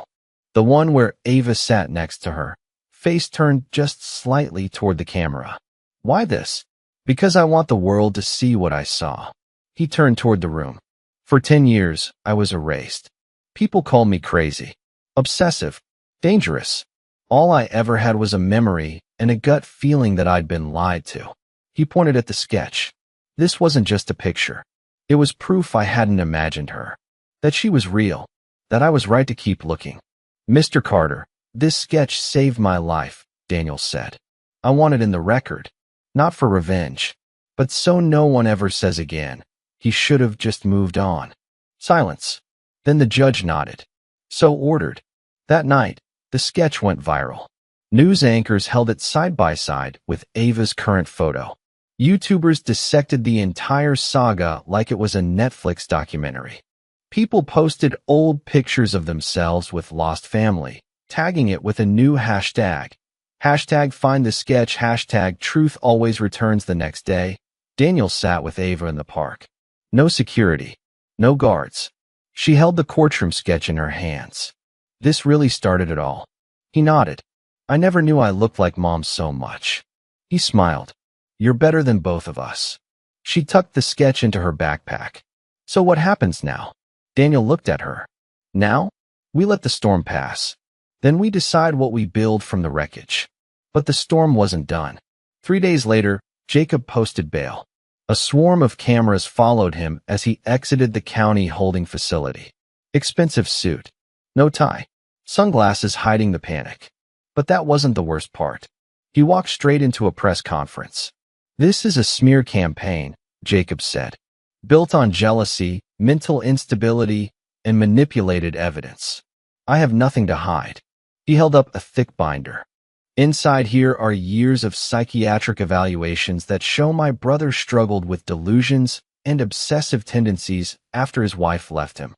S1: The one where Ava sat next to her, face turned just slightly toward the camera. Why this? Because I want the world to see what I saw. He turned toward the room. For 10 years, I was erased. People called me crazy, obsessive, dangerous. All I ever had was a memory and a gut feeling that I'd been lied to. He pointed at the sketch. This wasn't just a picture. It was proof I hadn't imagined her. That she was real. That I was right to keep looking. Mr. Carter, this sketch saved my life, Daniel said. I want it in the record. Not for revenge, but so no one ever says again. He should have just moved on. Silence. Then the judge nodded. So ordered. That night, the sketch went viral. News anchors held it side by side with Ava's current photo. YouTubers dissected the entire saga like it was a Netflix documentary. People posted old pictures of themselves with lost family, tagging it with a new hashtag. Hashtag find the sketch, hashtag truth always returns. The next day, Daniel sat with Ava in the park. No security, no guards. She held the courtroom sketch in her hands. This really started it all. He nodded. I never knew I looked like Mom so much. He smiled. You're better than both of us. She tucked the sketch into her backpack. So what happens now? Daniel looked at her. Now, we let the storm pass. Then we decide what we build from the wreckage. But the storm wasn't done. 3 days later, Jacob posted bail. A swarm of cameras followed him as he exited the county holding facility. Expensive suit. No tie. Sunglasses hiding the panic. But that wasn't the worst part. He walked straight into a press conference. This is a smear campaign, Jacob said. Built on jealousy, mental instability, and manipulated evidence. I have nothing to hide. He held up a thick binder. Inside here are years of psychiatric evaluations that show my brother struggled with delusions and obsessive tendencies after his wife left him.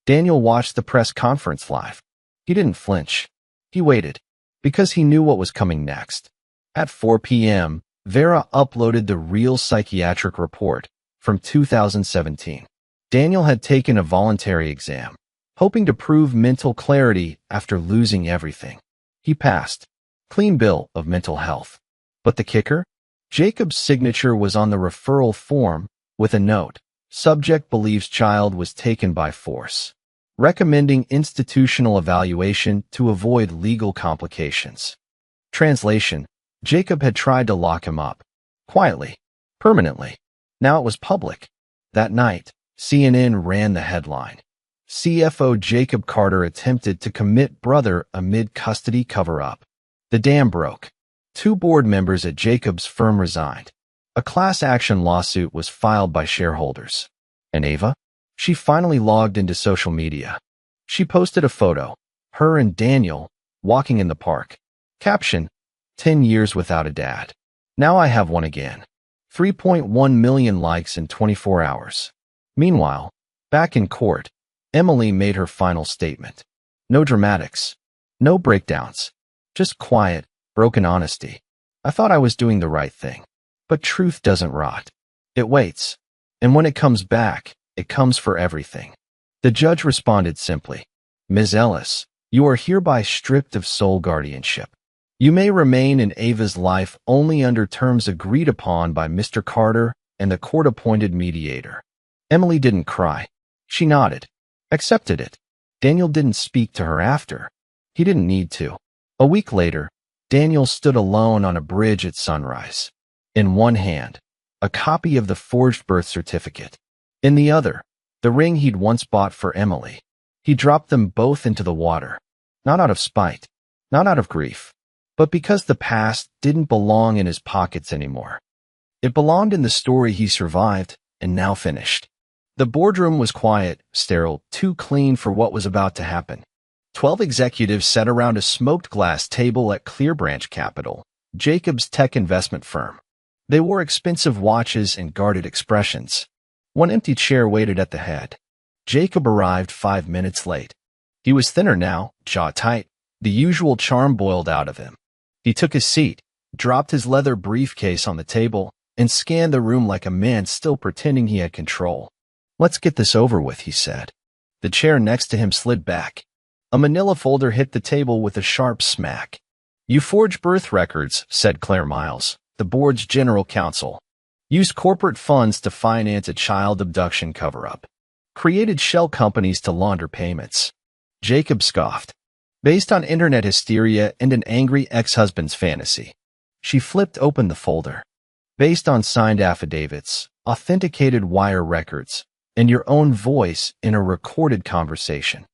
S1: Daniel watched the press conference live. He didn't flinch. He waited, because he knew what was coming next. At 4 p.m., Vera uploaded the real psychiatric report from 2017. Daniel had taken a voluntary exam, hoping to prove mental clarity after losing everything. He passed. Clean bill of mental health. But the kicker? Jacob's signature was on the referral form with a note. Subject believes child was taken by force. Recommending institutional evaluation to avoid legal complications. Translation: Jacob had tried to lock him up. Quietly. Permanently. Now it was public. That night, CNN ran the headline. CFO Jacob Carter attempted to commit brother amid custody cover-up. The dam broke. 2 board members at Jacob's firm resigned. A class action lawsuit was filed by shareholders. And Ava? She finally logged into social media. She posted a photo, her and Daniel, walking in the park. Caption: 10 years without a dad. Now I have one again. 3.1 million likes in 24 hours. Meanwhile, back in court, Emily made her final statement. No dramatics. No breakdowns. Just quiet, broken honesty. I thought I was doing the right thing. But truth doesn't rot. It waits. And when it comes back, it comes for everything. The judge responded simply. Ms. Ellis, you are hereby stripped of sole guardianship. You may remain in Ava's life only under terms agreed upon by Mr. Carter and the court-appointed mediator. Emily didn't cry. She nodded. Accepted it. Daniel didn't speak to her after. He didn't need to. A week later, Daniel stood alone on a bridge at sunrise. In one hand, a copy of the forged birth certificate. In the other, the ring he'd once bought for Emily. He dropped them both into the water. Not out of spite, not out of grief, but because the past didn't belong in his pockets anymore. It belonged in the story he survived and now finished. The boardroom was quiet, sterile, too clean for what was about to happen. 12 executives sat around a smoked glass table at Clearbranch Capital, Jacob's tech investment firm. They wore expensive watches and guarded expressions. One empty chair waited at the head. Jacob arrived 5 minutes late. He was thinner now, jaw tight. The usual charm boiled out of him. He took his seat, dropped his leather briefcase on the table, and scanned the room like a man still pretending he had control. Let's get this over with, he said. The chair next to him slid back. A manila folder hit the table with a sharp smack. You forged birth records, said Claire Miles, the board's general counsel. Used corporate funds to finance a child abduction cover-up. Created shell companies to launder payments. Jacob scoffed. Based on internet hysteria and an angry ex-husband's fantasy. She flipped open the folder. Based on signed affidavits, authenticated wire records, and your own voice in a recorded conversation.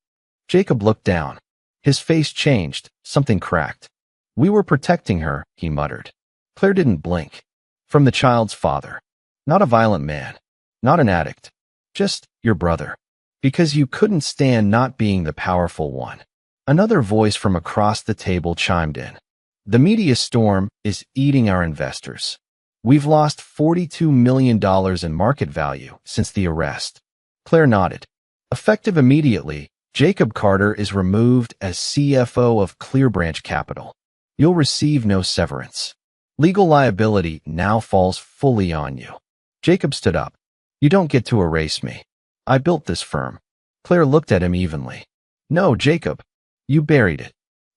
S1: Jacob looked down. His face changed, something cracked. We were protecting her, he muttered. Claire didn't blink. From the child's father. Not a violent man. Not an addict. Just your brother. Because you couldn't stand not being the powerful one. Another voice from across the table chimed in. The media storm is eating our investors. We've lost $42 million in market value since the arrest. Claire nodded. Effective immediately, Jacob Carter is removed as CFO of Clearbranch Capital. You'll receive no severance. Legal liability now falls fully on you. Jacob stood up. You don't get to erase me. I built this firm. Claire looked at him evenly. No, Jacob. You buried it.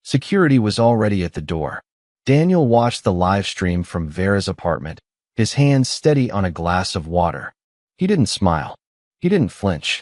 S1: Security was already at the door. Daniel watched the live stream from Vera's apartment, his hands steady on a glass of water. He didn't smile. He didn't flinch.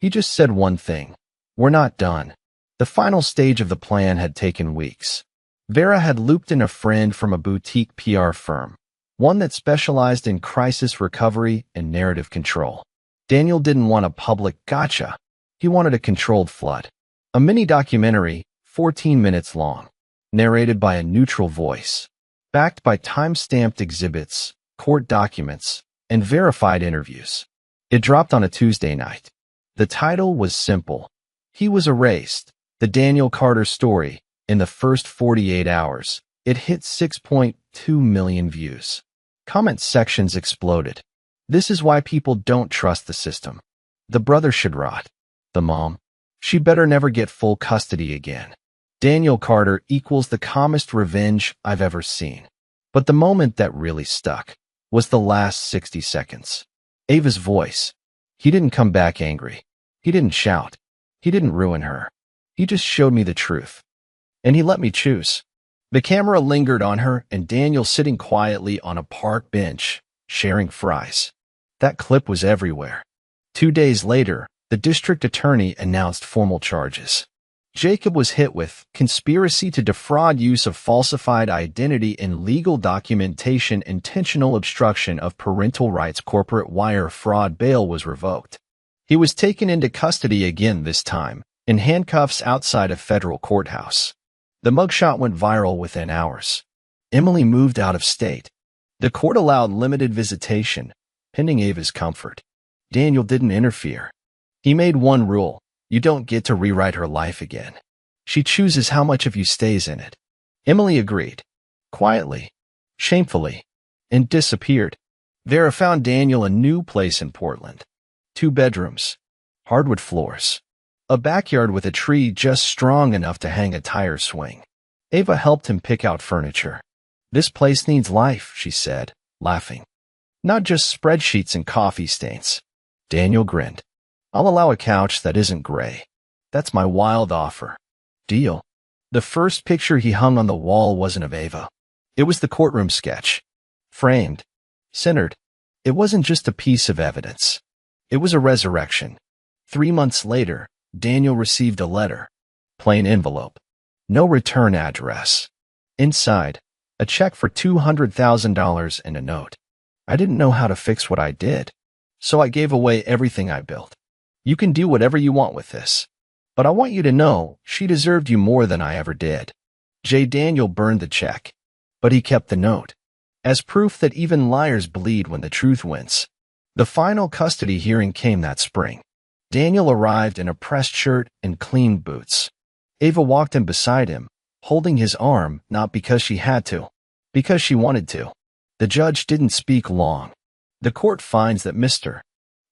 S1: He just said one thing. We're not done. The final stage of the plan had taken weeks. Vera had looped in a friend from a boutique PR firm, one that specialized in crisis recovery and narrative control. Daniel didn't want a public gotcha. He wanted a controlled flood. A mini documentary, 14 minutes long, narrated by a neutral voice, backed by time-stamped exhibits, court documents, and verified interviews. It dropped on a Tuesday night. The title was simple. He was erased. The Daniel Carter story. In the first 48 hours, it hit 6.2 million views. Comment sections exploded. This is why people don't trust the system. The brother should rot. The mom. She better never get full custody again. Daniel Carter equals the calmest revenge I've ever seen. But the moment that really stuck was the last 60 seconds. Ava's voice. He didn't come back angry. He didn't shout. He didn't ruin her. He just showed me the truth. And he let me choose. The camera lingered on her and Daniel sitting quietly on a park bench, sharing fries. That clip was everywhere. 2 days later, the district attorney announced formal charges. Jacob was hit with conspiracy to defraud, use of falsified identity in legal documentation, intentional obstruction of parental rights, corporate wire fraud. Bail was revoked. He was taken into custody again, this time in handcuffs outside a federal courthouse. The mugshot went viral within hours. Emily moved out of state. The court allowed limited visitation, pending Ava's comfort. Daniel didn't interfere. He made one rule. You don't get to rewrite her life again. She chooses how much of you stays in it. Emily agreed. Quietly. Shamefully. And disappeared. Vera found Daniel a new place in Portland. 2 bedrooms. Hardwood floors. A backyard with a tree just strong enough to hang a tire swing. Ava helped him pick out furniture. This place needs life, she said, laughing. Not just spreadsheets and coffee stains. Daniel grinned. I'll allow a couch that isn't gray. That's my wild offer. Deal. The first picture he hung on the wall wasn't of Ava. It was the courtroom sketch. Framed. Centered. It wasn't just a piece of evidence. It was a resurrection. 3 months later, Daniel received a letter. Plain envelope. No return address. Inside, a check for $200,000 and a note. I didn't know how to fix what I did, so I gave away everything I built. You can do whatever you want with this. But I want you to know she deserved you more than I ever did. J. Daniel burned the check, but he kept the note, as proof that even liars bleed when the truth wins. The final custody hearing came that spring. Daniel arrived in a pressed shirt and clean boots. Ava walked in beside him, holding his arm, not because she had to, because she wanted to. The judge didn't speak long. The court finds that Mr.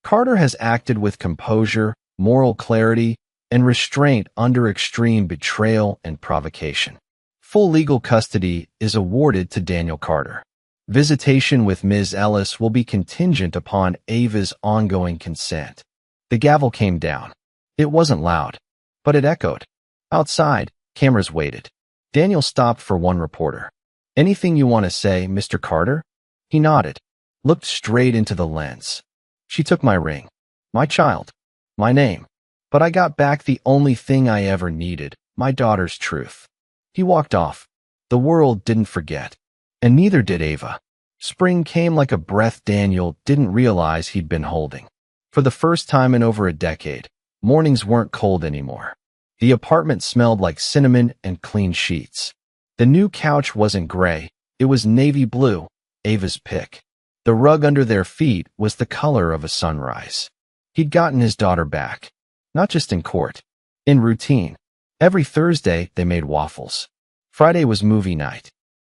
S1: Carter has acted with composure, moral clarity, and restraint under extreme betrayal and provocation. Full legal custody is awarded to Daniel Carter. Visitation with Ms. Ellis will be contingent upon Ava's ongoing consent. The gavel came down. It wasn't loud, but it echoed. Outside, cameras waited. Daniel stopped for one reporter. Anything you want to say, Mr. Carter? He nodded, looked straight into the lens. She took my ring, my child, my name. But I got back the only thing I ever needed, my daughter's truth. He walked off. The world didn't forget. And neither did Ava. Spring came like a breath Daniel didn't realize he'd been holding. For the first time in over a decade, mornings weren't cold anymore. The apartment smelled like cinnamon and clean sheets. The new couch wasn't gray, It was navy blue, Ava's pick. The rug under their feet was the color of a sunrise. He'd gotten his daughter back. Not just in court. In routine. Every Thursday, they made waffles. Friday was movie night.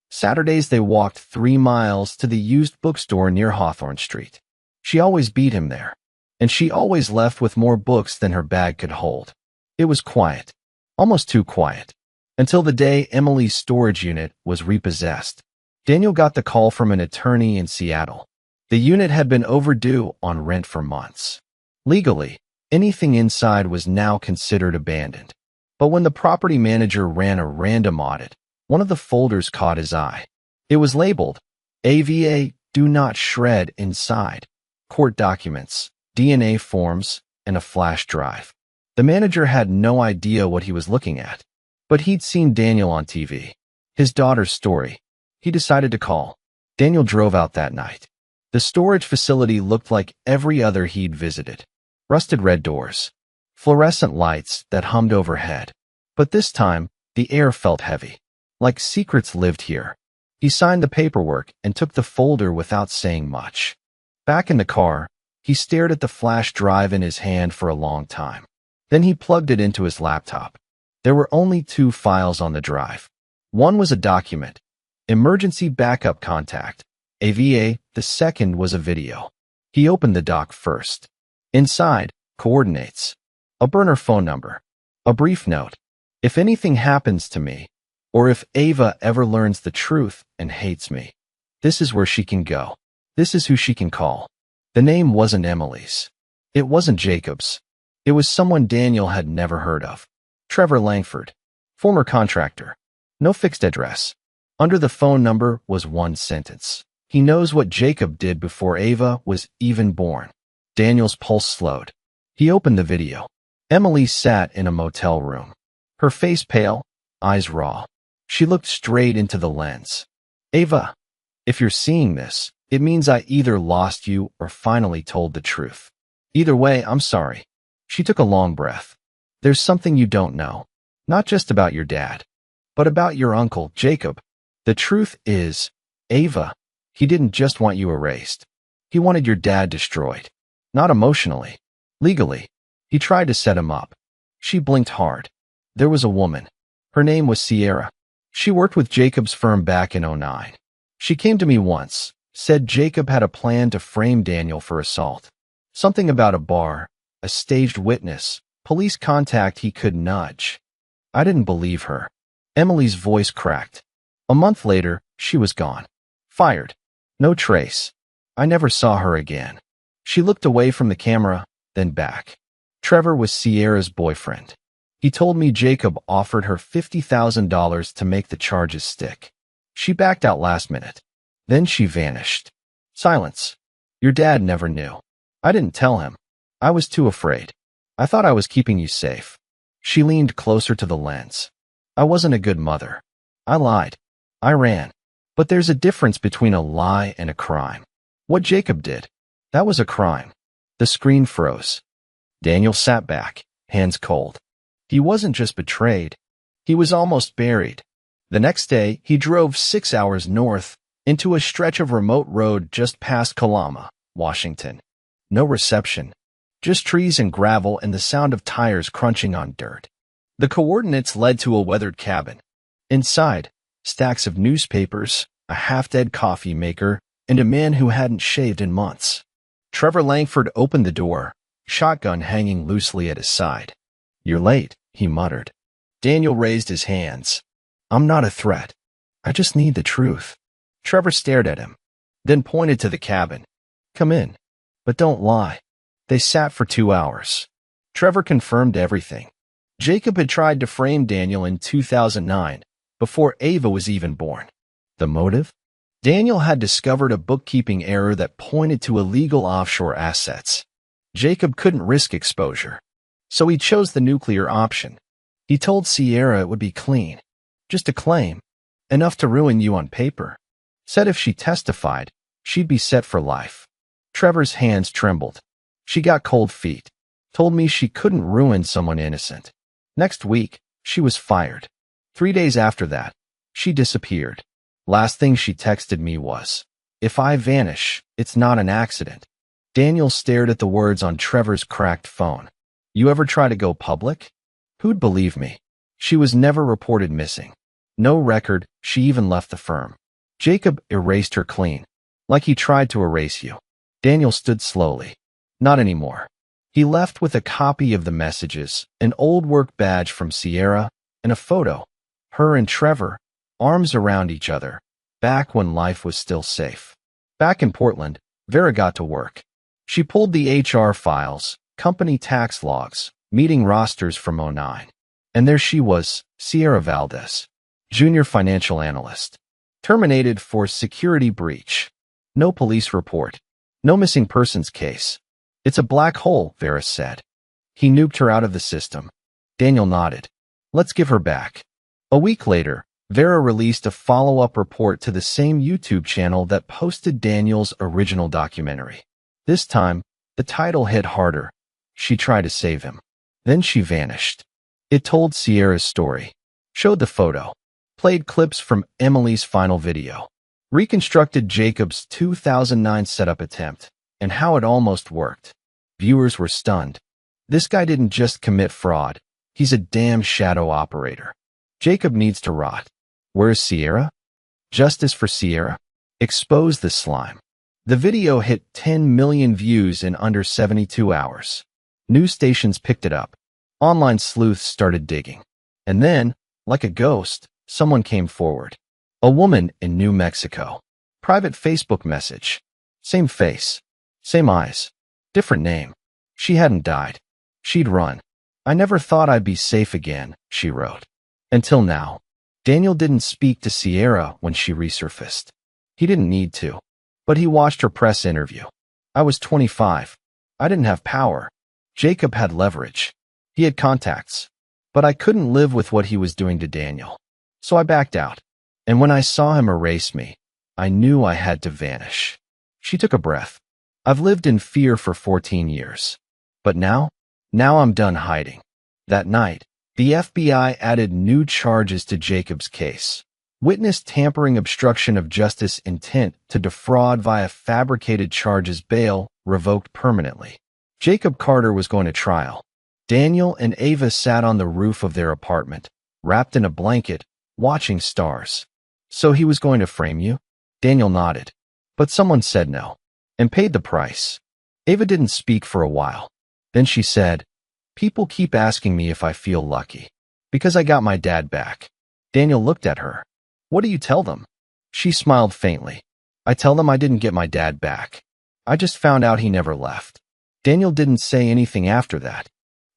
S1: Saturdays, they walked 3 miles to the used bookstore near Hawthorne Street. She always beat him there. And she always left with more books than her bag could hold. It was quiet. Almost too quiet. Until the day Emily's storage unit was repossessed. Daniel got the call from an attorney in Seattle. The unit had been overdue on rent for months. Legally, anything inside was now considered abandoned. But when the property manager ran a random audit, one of the folders caught his eye. It was labeled, AVA, do not shred inside. Court documents, DNA forms, and a flash drive. The manager had no idea what he was looking at. But he'd seen Daniel on TV. His daughter's story. He decided to call. Daniel drove out that night. The storage facility looked like every other he'd visited. Rusted red doors. Fluorescent lights that hummed overhead. But this time, the air felt heavy. Like secrets lived here. He signed the paperwork and took the folder without saying much. Back in the car, he stared at the flash drive in his hand for a long time. Then he plugged it into his laptop. There were only 2 files on the drive. One was a document, emergency backup contact, AVA. The second was a video. He opened the doc first. Inside, coordinates, a burner phone number, a brief note. If anything happens to me, or if Ava ever learns the truth and hates me, this is where she can go. This is who she can call. The name wasn't Emily's. It wasn't Jacob's. It was someone Daniel had never heard of. Trevor Langford, former contractor. No fixed address. Under the phone number was one sentence. He knows what Jacob did before Ava was even born. Daniel's pulse slowed. He opened the video. Emily sat in a motel room. Her face pale, eyes raw. She looked straight into the lens. Ava, if you're seeing this, it means I either lost you or finally told the truth. Either way, I'm sorry. She took a long breath. There's something you don't know. Not just about your dad, but about your uncle, Jacob. The truth is, Ava, he didn't just want you erased. He wanted your dad destroyed. Not emotionally. Legally. He tried to set him up. She blinked hard. There was a woman. Her name was Sierra. She worked with Jacob's firm back in '09. She came to me once, said Jacob had a plan to frame Daniel for assault. Something about a bar, a staged witness, police contact he could nudge. I didn't believe her. Emily's voice cracked. A month later, she was gone. Fired. No trace. I never saw her again. She looked away from the camera, then back. Trevor was Sierra's boyfriend. He told me Jacob offered her $50,000 to make the charges stick. She backed out last minute. Then she vanished. Silence. Your dad never knew. I didn't tell him. I was too afraid. I thought I was keeping you safe. She leaned closer to the lens. I wasn't a good mother. I lied. I ran. But there's a difference between a lie and a crime. What Jacob did, that was a crime. The screen froze. Daniel sat back, hands cold. He wasn't just betrayed. He was almost buried. The next day, he drove 6 hours north into a stretch of remote road just past Kalama, Washington. No reception. Just trees and gravel and the sound of tires crunching on dirt. The coordinates led to a weathered cabin. Inside, stacks of newspapers, a half-dead coffee maker, and a man who hadn't shaved in months. Trevor Langford opened the door, shotgun hanging loosely at his side. You're late, he muttered. Daniel raised his hands. I'm not a threat. I just need the truth. Trevor stared at him, then pointed to the cabin. Come in. But don't lie. They sat for 2 hours. Trevor confirmed everything. Jacob had tried to frame Daniel in 2009, before Ava was even born. The motive? Daniel had discovered a bookkeeping error that pointed to illegal offshore assets. Jacob couldn't risk exposure, so he chose the nuclear option. He told Sierra it would be clean, just a claim, enough to ruin you on paper. Said if she testified, she'd be set for life. Trevor's hands trembled. She got cold feet. Told me she couldn't ruin someone innocent. Next week, she was fired. 3 days after that, she disappeared. Last thing she texted me was, "If I vanish, it's not an accident." Daniel stared at the words on Trevor's cracked phone. "You ever try to go public?" "Who'd believe me?" She was never reported missing. No record, she even left the firm. Jacob erased her clean, like he tried to erase you. Daniel stood slowly. Not anymore. He left with a copy of the messages, an old work badge from Sierra, and a photo. Her and Trevor, arms around each other, back when life was still safe. Back in Portland, Vera got to work. She pulled the HR files, company tax logs, meeting rosters from '09. And there she was, Sierra Valdez, junior financial analyst. Terminated for security breach. No police report. No missing persons case. "It's a black hole," Vera said. "He nuked her out of the system." Daniel nodded. "Let's give her back." A week later, Vera released a follow-up report to the same YouTube channel that posted Daniel's original documentary. This time, the title hit harder. She tried to save him. Then she vanished. It told Sierra's story, showed the photo, played clips from Emily's final video, reconstructed Jacob's 2009 setup attempt, and how it almost worked. Viewers were stunned. This guy didn't just commit fraud. He's a damn shadow operator. Jacob needs to rot. Where's Sierra? Justice for Sierra. Expose the slime. The video hit 10 million views in under 72 hours. News stations picked it up. Online sleuths started digging. And then, like a ghost, someone came forward. A woman in New Mexico. Private Facebook message. Same face. Same eyes. Different name. She hadn't died. She'd run. "I never thought I'd be safe again," she wrote. Until now. Daniel didn't speak to Sierra when she resurfaced. He didn't need to. But he watched her press interview. "I was 25. I didn't have power. Jacob had leverage. He had contacts. But I couldn't live with what he was doing to Daniel. So I backed out. And when I saw him erase me, I knew I had to vanish." She took a breath. "I've lived in fear for 14 years. But now I'm done hiding." That night, the FBI added new charges to Jacob's case. Witness tampering, obstruction of justice, intent to defraud via fabricated charges, bail revoked permanently. Jacob Carter was going to trial. Daniel and Ava sat on the roof of their apartment, wrapped in a blanket, watching stars. "So he was going to frame you?" Daniel nodded. But someone said no, and paid the price. Ava didn't speak for a while. Then she said, "People keep asking me if I feel lucky. Because I got my dad back." Daniel looked at her. "What do you tell them?" She smiled faintly. "I tell them I didn't get my dad back. I just found out he never left." Daniel didn't say anything after that.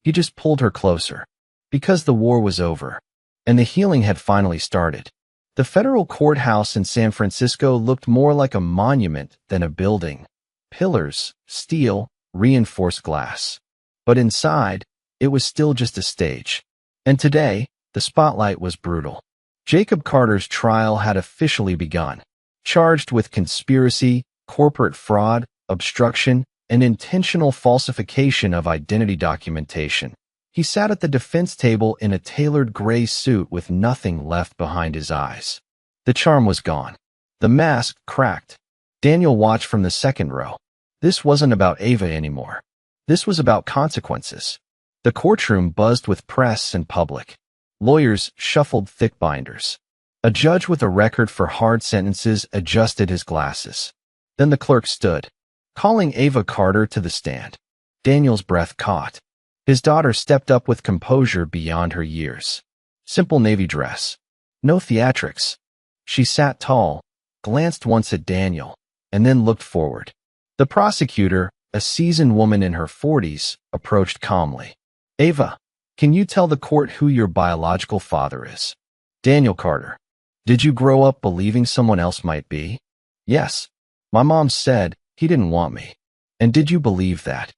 S1: He just pulled her closer. Because the war was over, and the healing had finally started. The federal courthouse in San Francisco looked more like a monument than a building. Pillars, steel, reinforced glass. But inside, it was still just a stage. And today, the spotlight was brutal. Jacob Carter's trial had officially begun. Charged with conspiracy, corporate fraud, obstruction, and intentional falsification of identity documentation. He sat at the defense table in a tailored gray suit with nothing left behind his eyes. The charm was gone. The mask cracked. Daniel watched from the second row. This wasn't about Ava anymore. This was about consequences. The courtroom buzzed with press and public. Lawyers shuffled thick binders. A judge with a record for hard sentences adjusted his glasses. Then the clerk stood, calling Ava Carter to the stand. Daniel's breath caught. His daughter stepped up with composure beyond her years. Simple navy dress. No theatrics. She sat tall, glanced once at Daniel, and then looked forward. The prosecutor, a seasoned woman in her 40s, approached calmly. "Ava, can you tell the court who your biological father is?" "Daniel Carter." "Did you grow up believing someone else might be?" "Yes. My mom said he didn't want me." "And did you believe that?"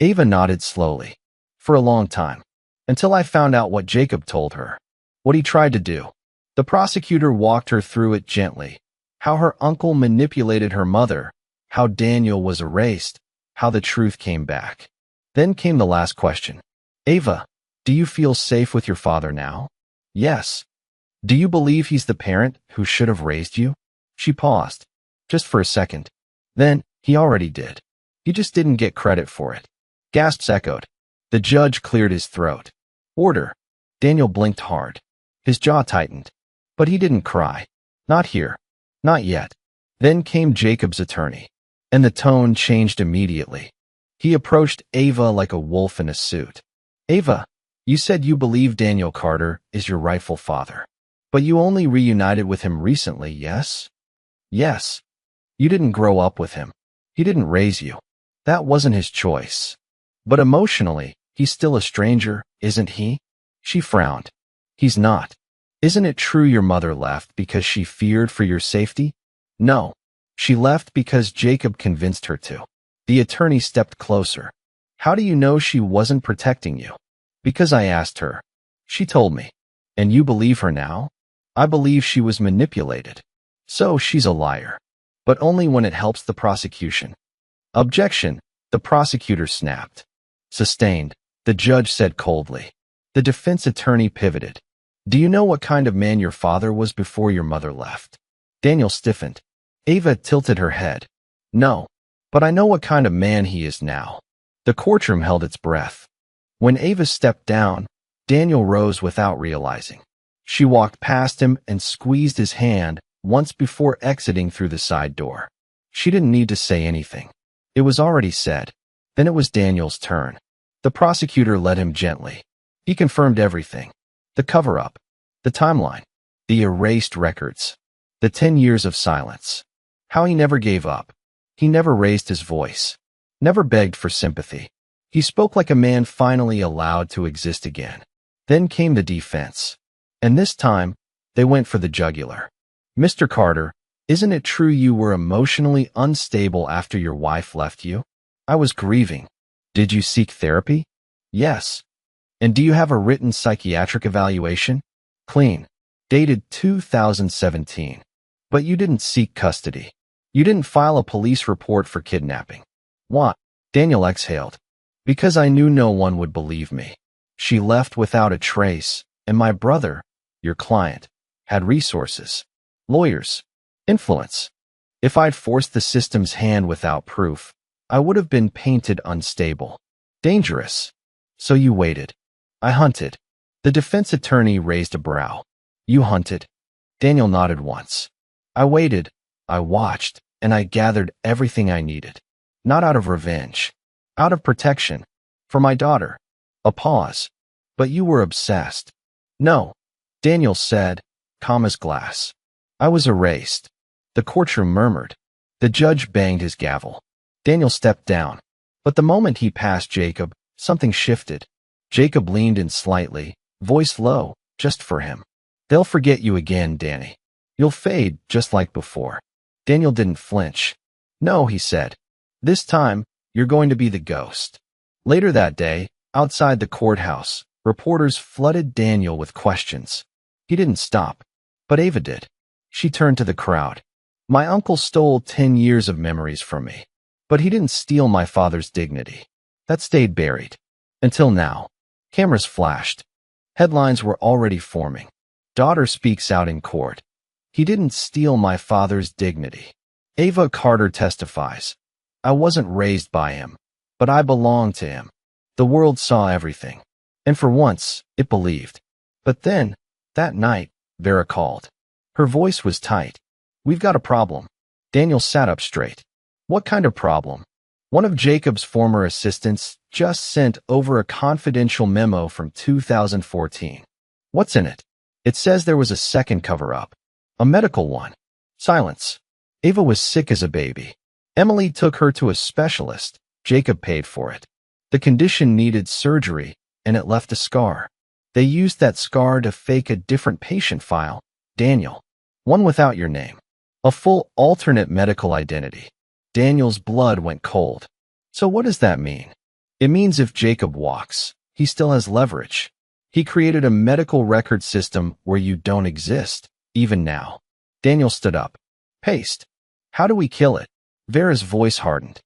S1: Ava nodded slowly. "For a long time. Until I found out what Jacob told her. What he tried to do." The prosecutor walked her through it gently. How her uncle manipulated her mother. How Daniel was erased. How the truth came back. Then came the last question. "Ava, do you feel safe with your father now?" "Yes." Do you believe he's the parent who should have raised you? She paused, just for a second. Then, he already did. He just didn't get credit for it. Gasps echoed. The judge cleared his throat. Order. Daniel blinked hard. His jaw tightened. But he didn't cry. Not here. Not yet. Then came Jacob's attorney. And the tone changed immediately. He approached Ava like a wolf in a suit. Ava, you said you believe Daniel Carter is your rightful father. But you only reunited with him recently, yes? Yes. You didn't grow up with him. He didn't raise you. That wasn't his choice. But emotionally, he's still a stranger, isn't he? She frowned. He's not. Isn't it true your mother left because she feared for your safety? No. She left because Jacob convinced her to. The attorney stepped closer. How do you know she wasn't protecting you? Because I asked her. She told me. And you believe her now? I believe she was manipulated. So she's a liar. But only when it helps the prosecution. Objection, the prosecutor snapped. Sustained, the judge said coldly. The defense attorney pivoted. Do you know what kind of man your father was before your mother left? Daniel stiffened. Ava tilted her head. No, but I know what kind of man he is now. The courtroom held its breath. When Ava stepped down, Daniel rose without realizing. She walked past him and squeezed his hand once before exiting through the side door. She didn't need to say anything. It was already said. Then it was Daniel's turn. The prosecutor led him gently. He confirmed everything. The cover-up, the timeline, the erased records, the 10 years of silence. How he never gave up. He never raised his voice. Never begged for sympathy. He spoke like a man finally allowed to exist again. Then came the defense. And this time, they went for the jugular. Mr. Carter, isn't it true you were emotionally unstable after your wife left you? I was grieving. Did you seek therapy? Yes. And do you have a written psychiatric evaluation? Clean. Dated 2017. But you didn't seek custody. You didn't file a police report for kidnapping. What? Daniel exhaled. Because I knew no one would believe me. She left without a trace, and my brother, your client, had resources, lawyers, influence. If I'd forced the system's hand without proof, I would have been painted unstable, dangerous. So you waited. I hunted. The defense attorney raised a brow. You hunted? Daniel nodded once. I waited, I watched, and I gathered everything I needed. Not out of revenge. Out of protection. For my daughter. A pause. But you were obsessed. No. Daniel said, calm as glass. I was erased. The courtroom murmured. The judge banged his gavel. Daniel stepped down. But the moment he passed Jacob, something shifted. Jacob leaned in slightly, voice low, just for him. They'll forget you again, Danny. You'll fade, just like before. Daniel didn't flinch. No, he said. This time, you're going to be the ghost. Later that day, outside the courthouse, reporters flooded Daniel with questions. He didn't stop. But Ava did. She turned to the crowd. My uncle stole 10 years of memories from me. But he didn't steal my father's dignity. That stayed buried. Until now. Cameras flashed. Headlines were already forming. Daughter speaks out in court. He didn't steal my father's dignity. Ava Carter testifies. I wasn't raised by him, but I belonged to him. The world saw everything. And for once, it believed. But then, that night, Vera called. Her voice was tight. We've got a problem. Daniel sat up straight. What kind of problem? One of Jacob's former assistants just sent over a confidential memo from 2014. What's in it? It says there was a second cover-up. A medical one. Silence. Ava was sick as a baby. Emily took her to a specialist. Jacob paid for it. The condition needed surgery, and it left a scar. They used that scar to fake a different patient file, Daniel. One without your name. A full alternate medical identity. Daniel's blood went cold. So what does that mean? It means if Jacob walks, he still has leverage. He created a medical record system where you don't exist, even now. Daniel stood up. Paste. How do we kill it? Vera's voice hardened.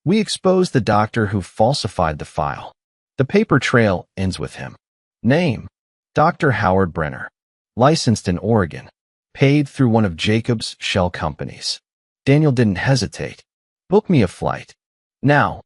S1: We expose the doctor who falsified the file. The paper trail ends with him. Name. Dr. Howard Brenner. licensed in Oregon, paid through one of Jacob's shell companies. Daniel didn't hesitate. Book me a flight. Now.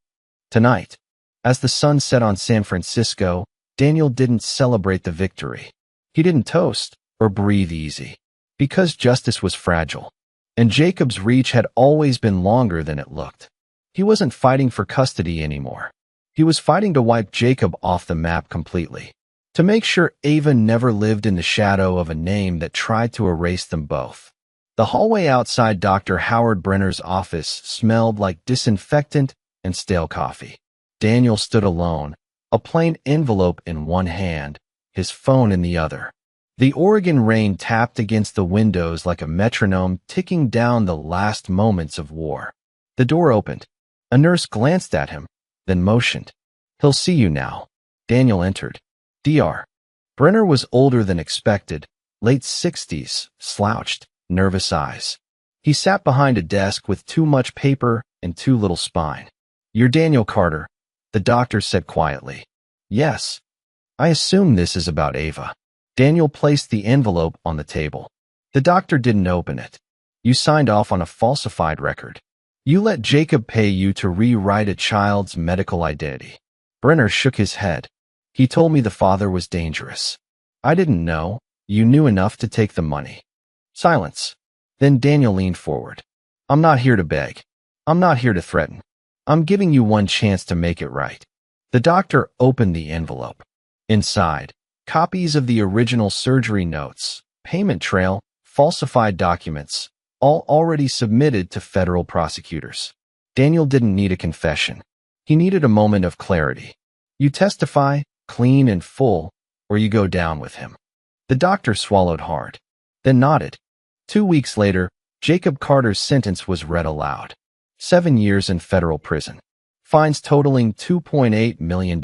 S1: Tonight. As the sun set on San Francisco, Daniel didn't celebrate the victory. He didn't toast or breathe easy. Because justice was fragile, and Jacob's reach had always been longer than it looked. He wasn't fighting for custody anymore. He was fighting to wipe Jacob off the map completely, to make sure Ava never lived in the shadow of a name that tried to erase them both. The hallway outside Dr. Howard Brenner's office smelled like disinfectant and stale coffee. Daniel stood alone, a plain envelope in one hand, his phone in the other. The Oregon rain tapped against the windows like a metronome ticking down the last moments of war. The door opened. A nurse glanced at him, then motioned. "He'll see you now." Daniel entered. Dr. Brenner was older than expected, late 60s, slouched, nervous eyes. He sat behind a desk with too much paper and too little spine. "You're Daniel Carter," the doctor said quietly. "Yes. I assume this is about Ava." Daniel placed the envelope on the table. The doctor didn't open it. "You signed off on a falsified record. You let Jacob pay you to rewrite a child's medical identity." Brenner shook his head. "He told me the father was dangerous. I didn't know. You knew enough to take the money." Silence. Then Daniel leaned forward. "I'm not here to beg. I'm not here to threaten. I'm giving you one chance to make it right." The doctor opened the envelope. Inside, copies of the original surgery notes, payment trail, falsified documents, all already submitted to federal prosecutors. Daniel didn't need a confession. He needed a moment of clarity. You testify, clean and full, or you go down with him. The doctor swallowed hard, then nodded. 2 weeks later, Jacob Carter's sentence was read aloud. 7 years in federal prison. Fines totaling $2.8 million.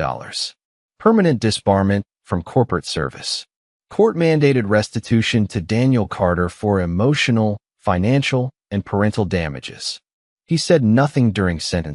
S1: Permanent disbarment from corporate service. Court-mandated restitution to Daniel Carter for emotional, financial, and parental damages. He said nothing during sentencing.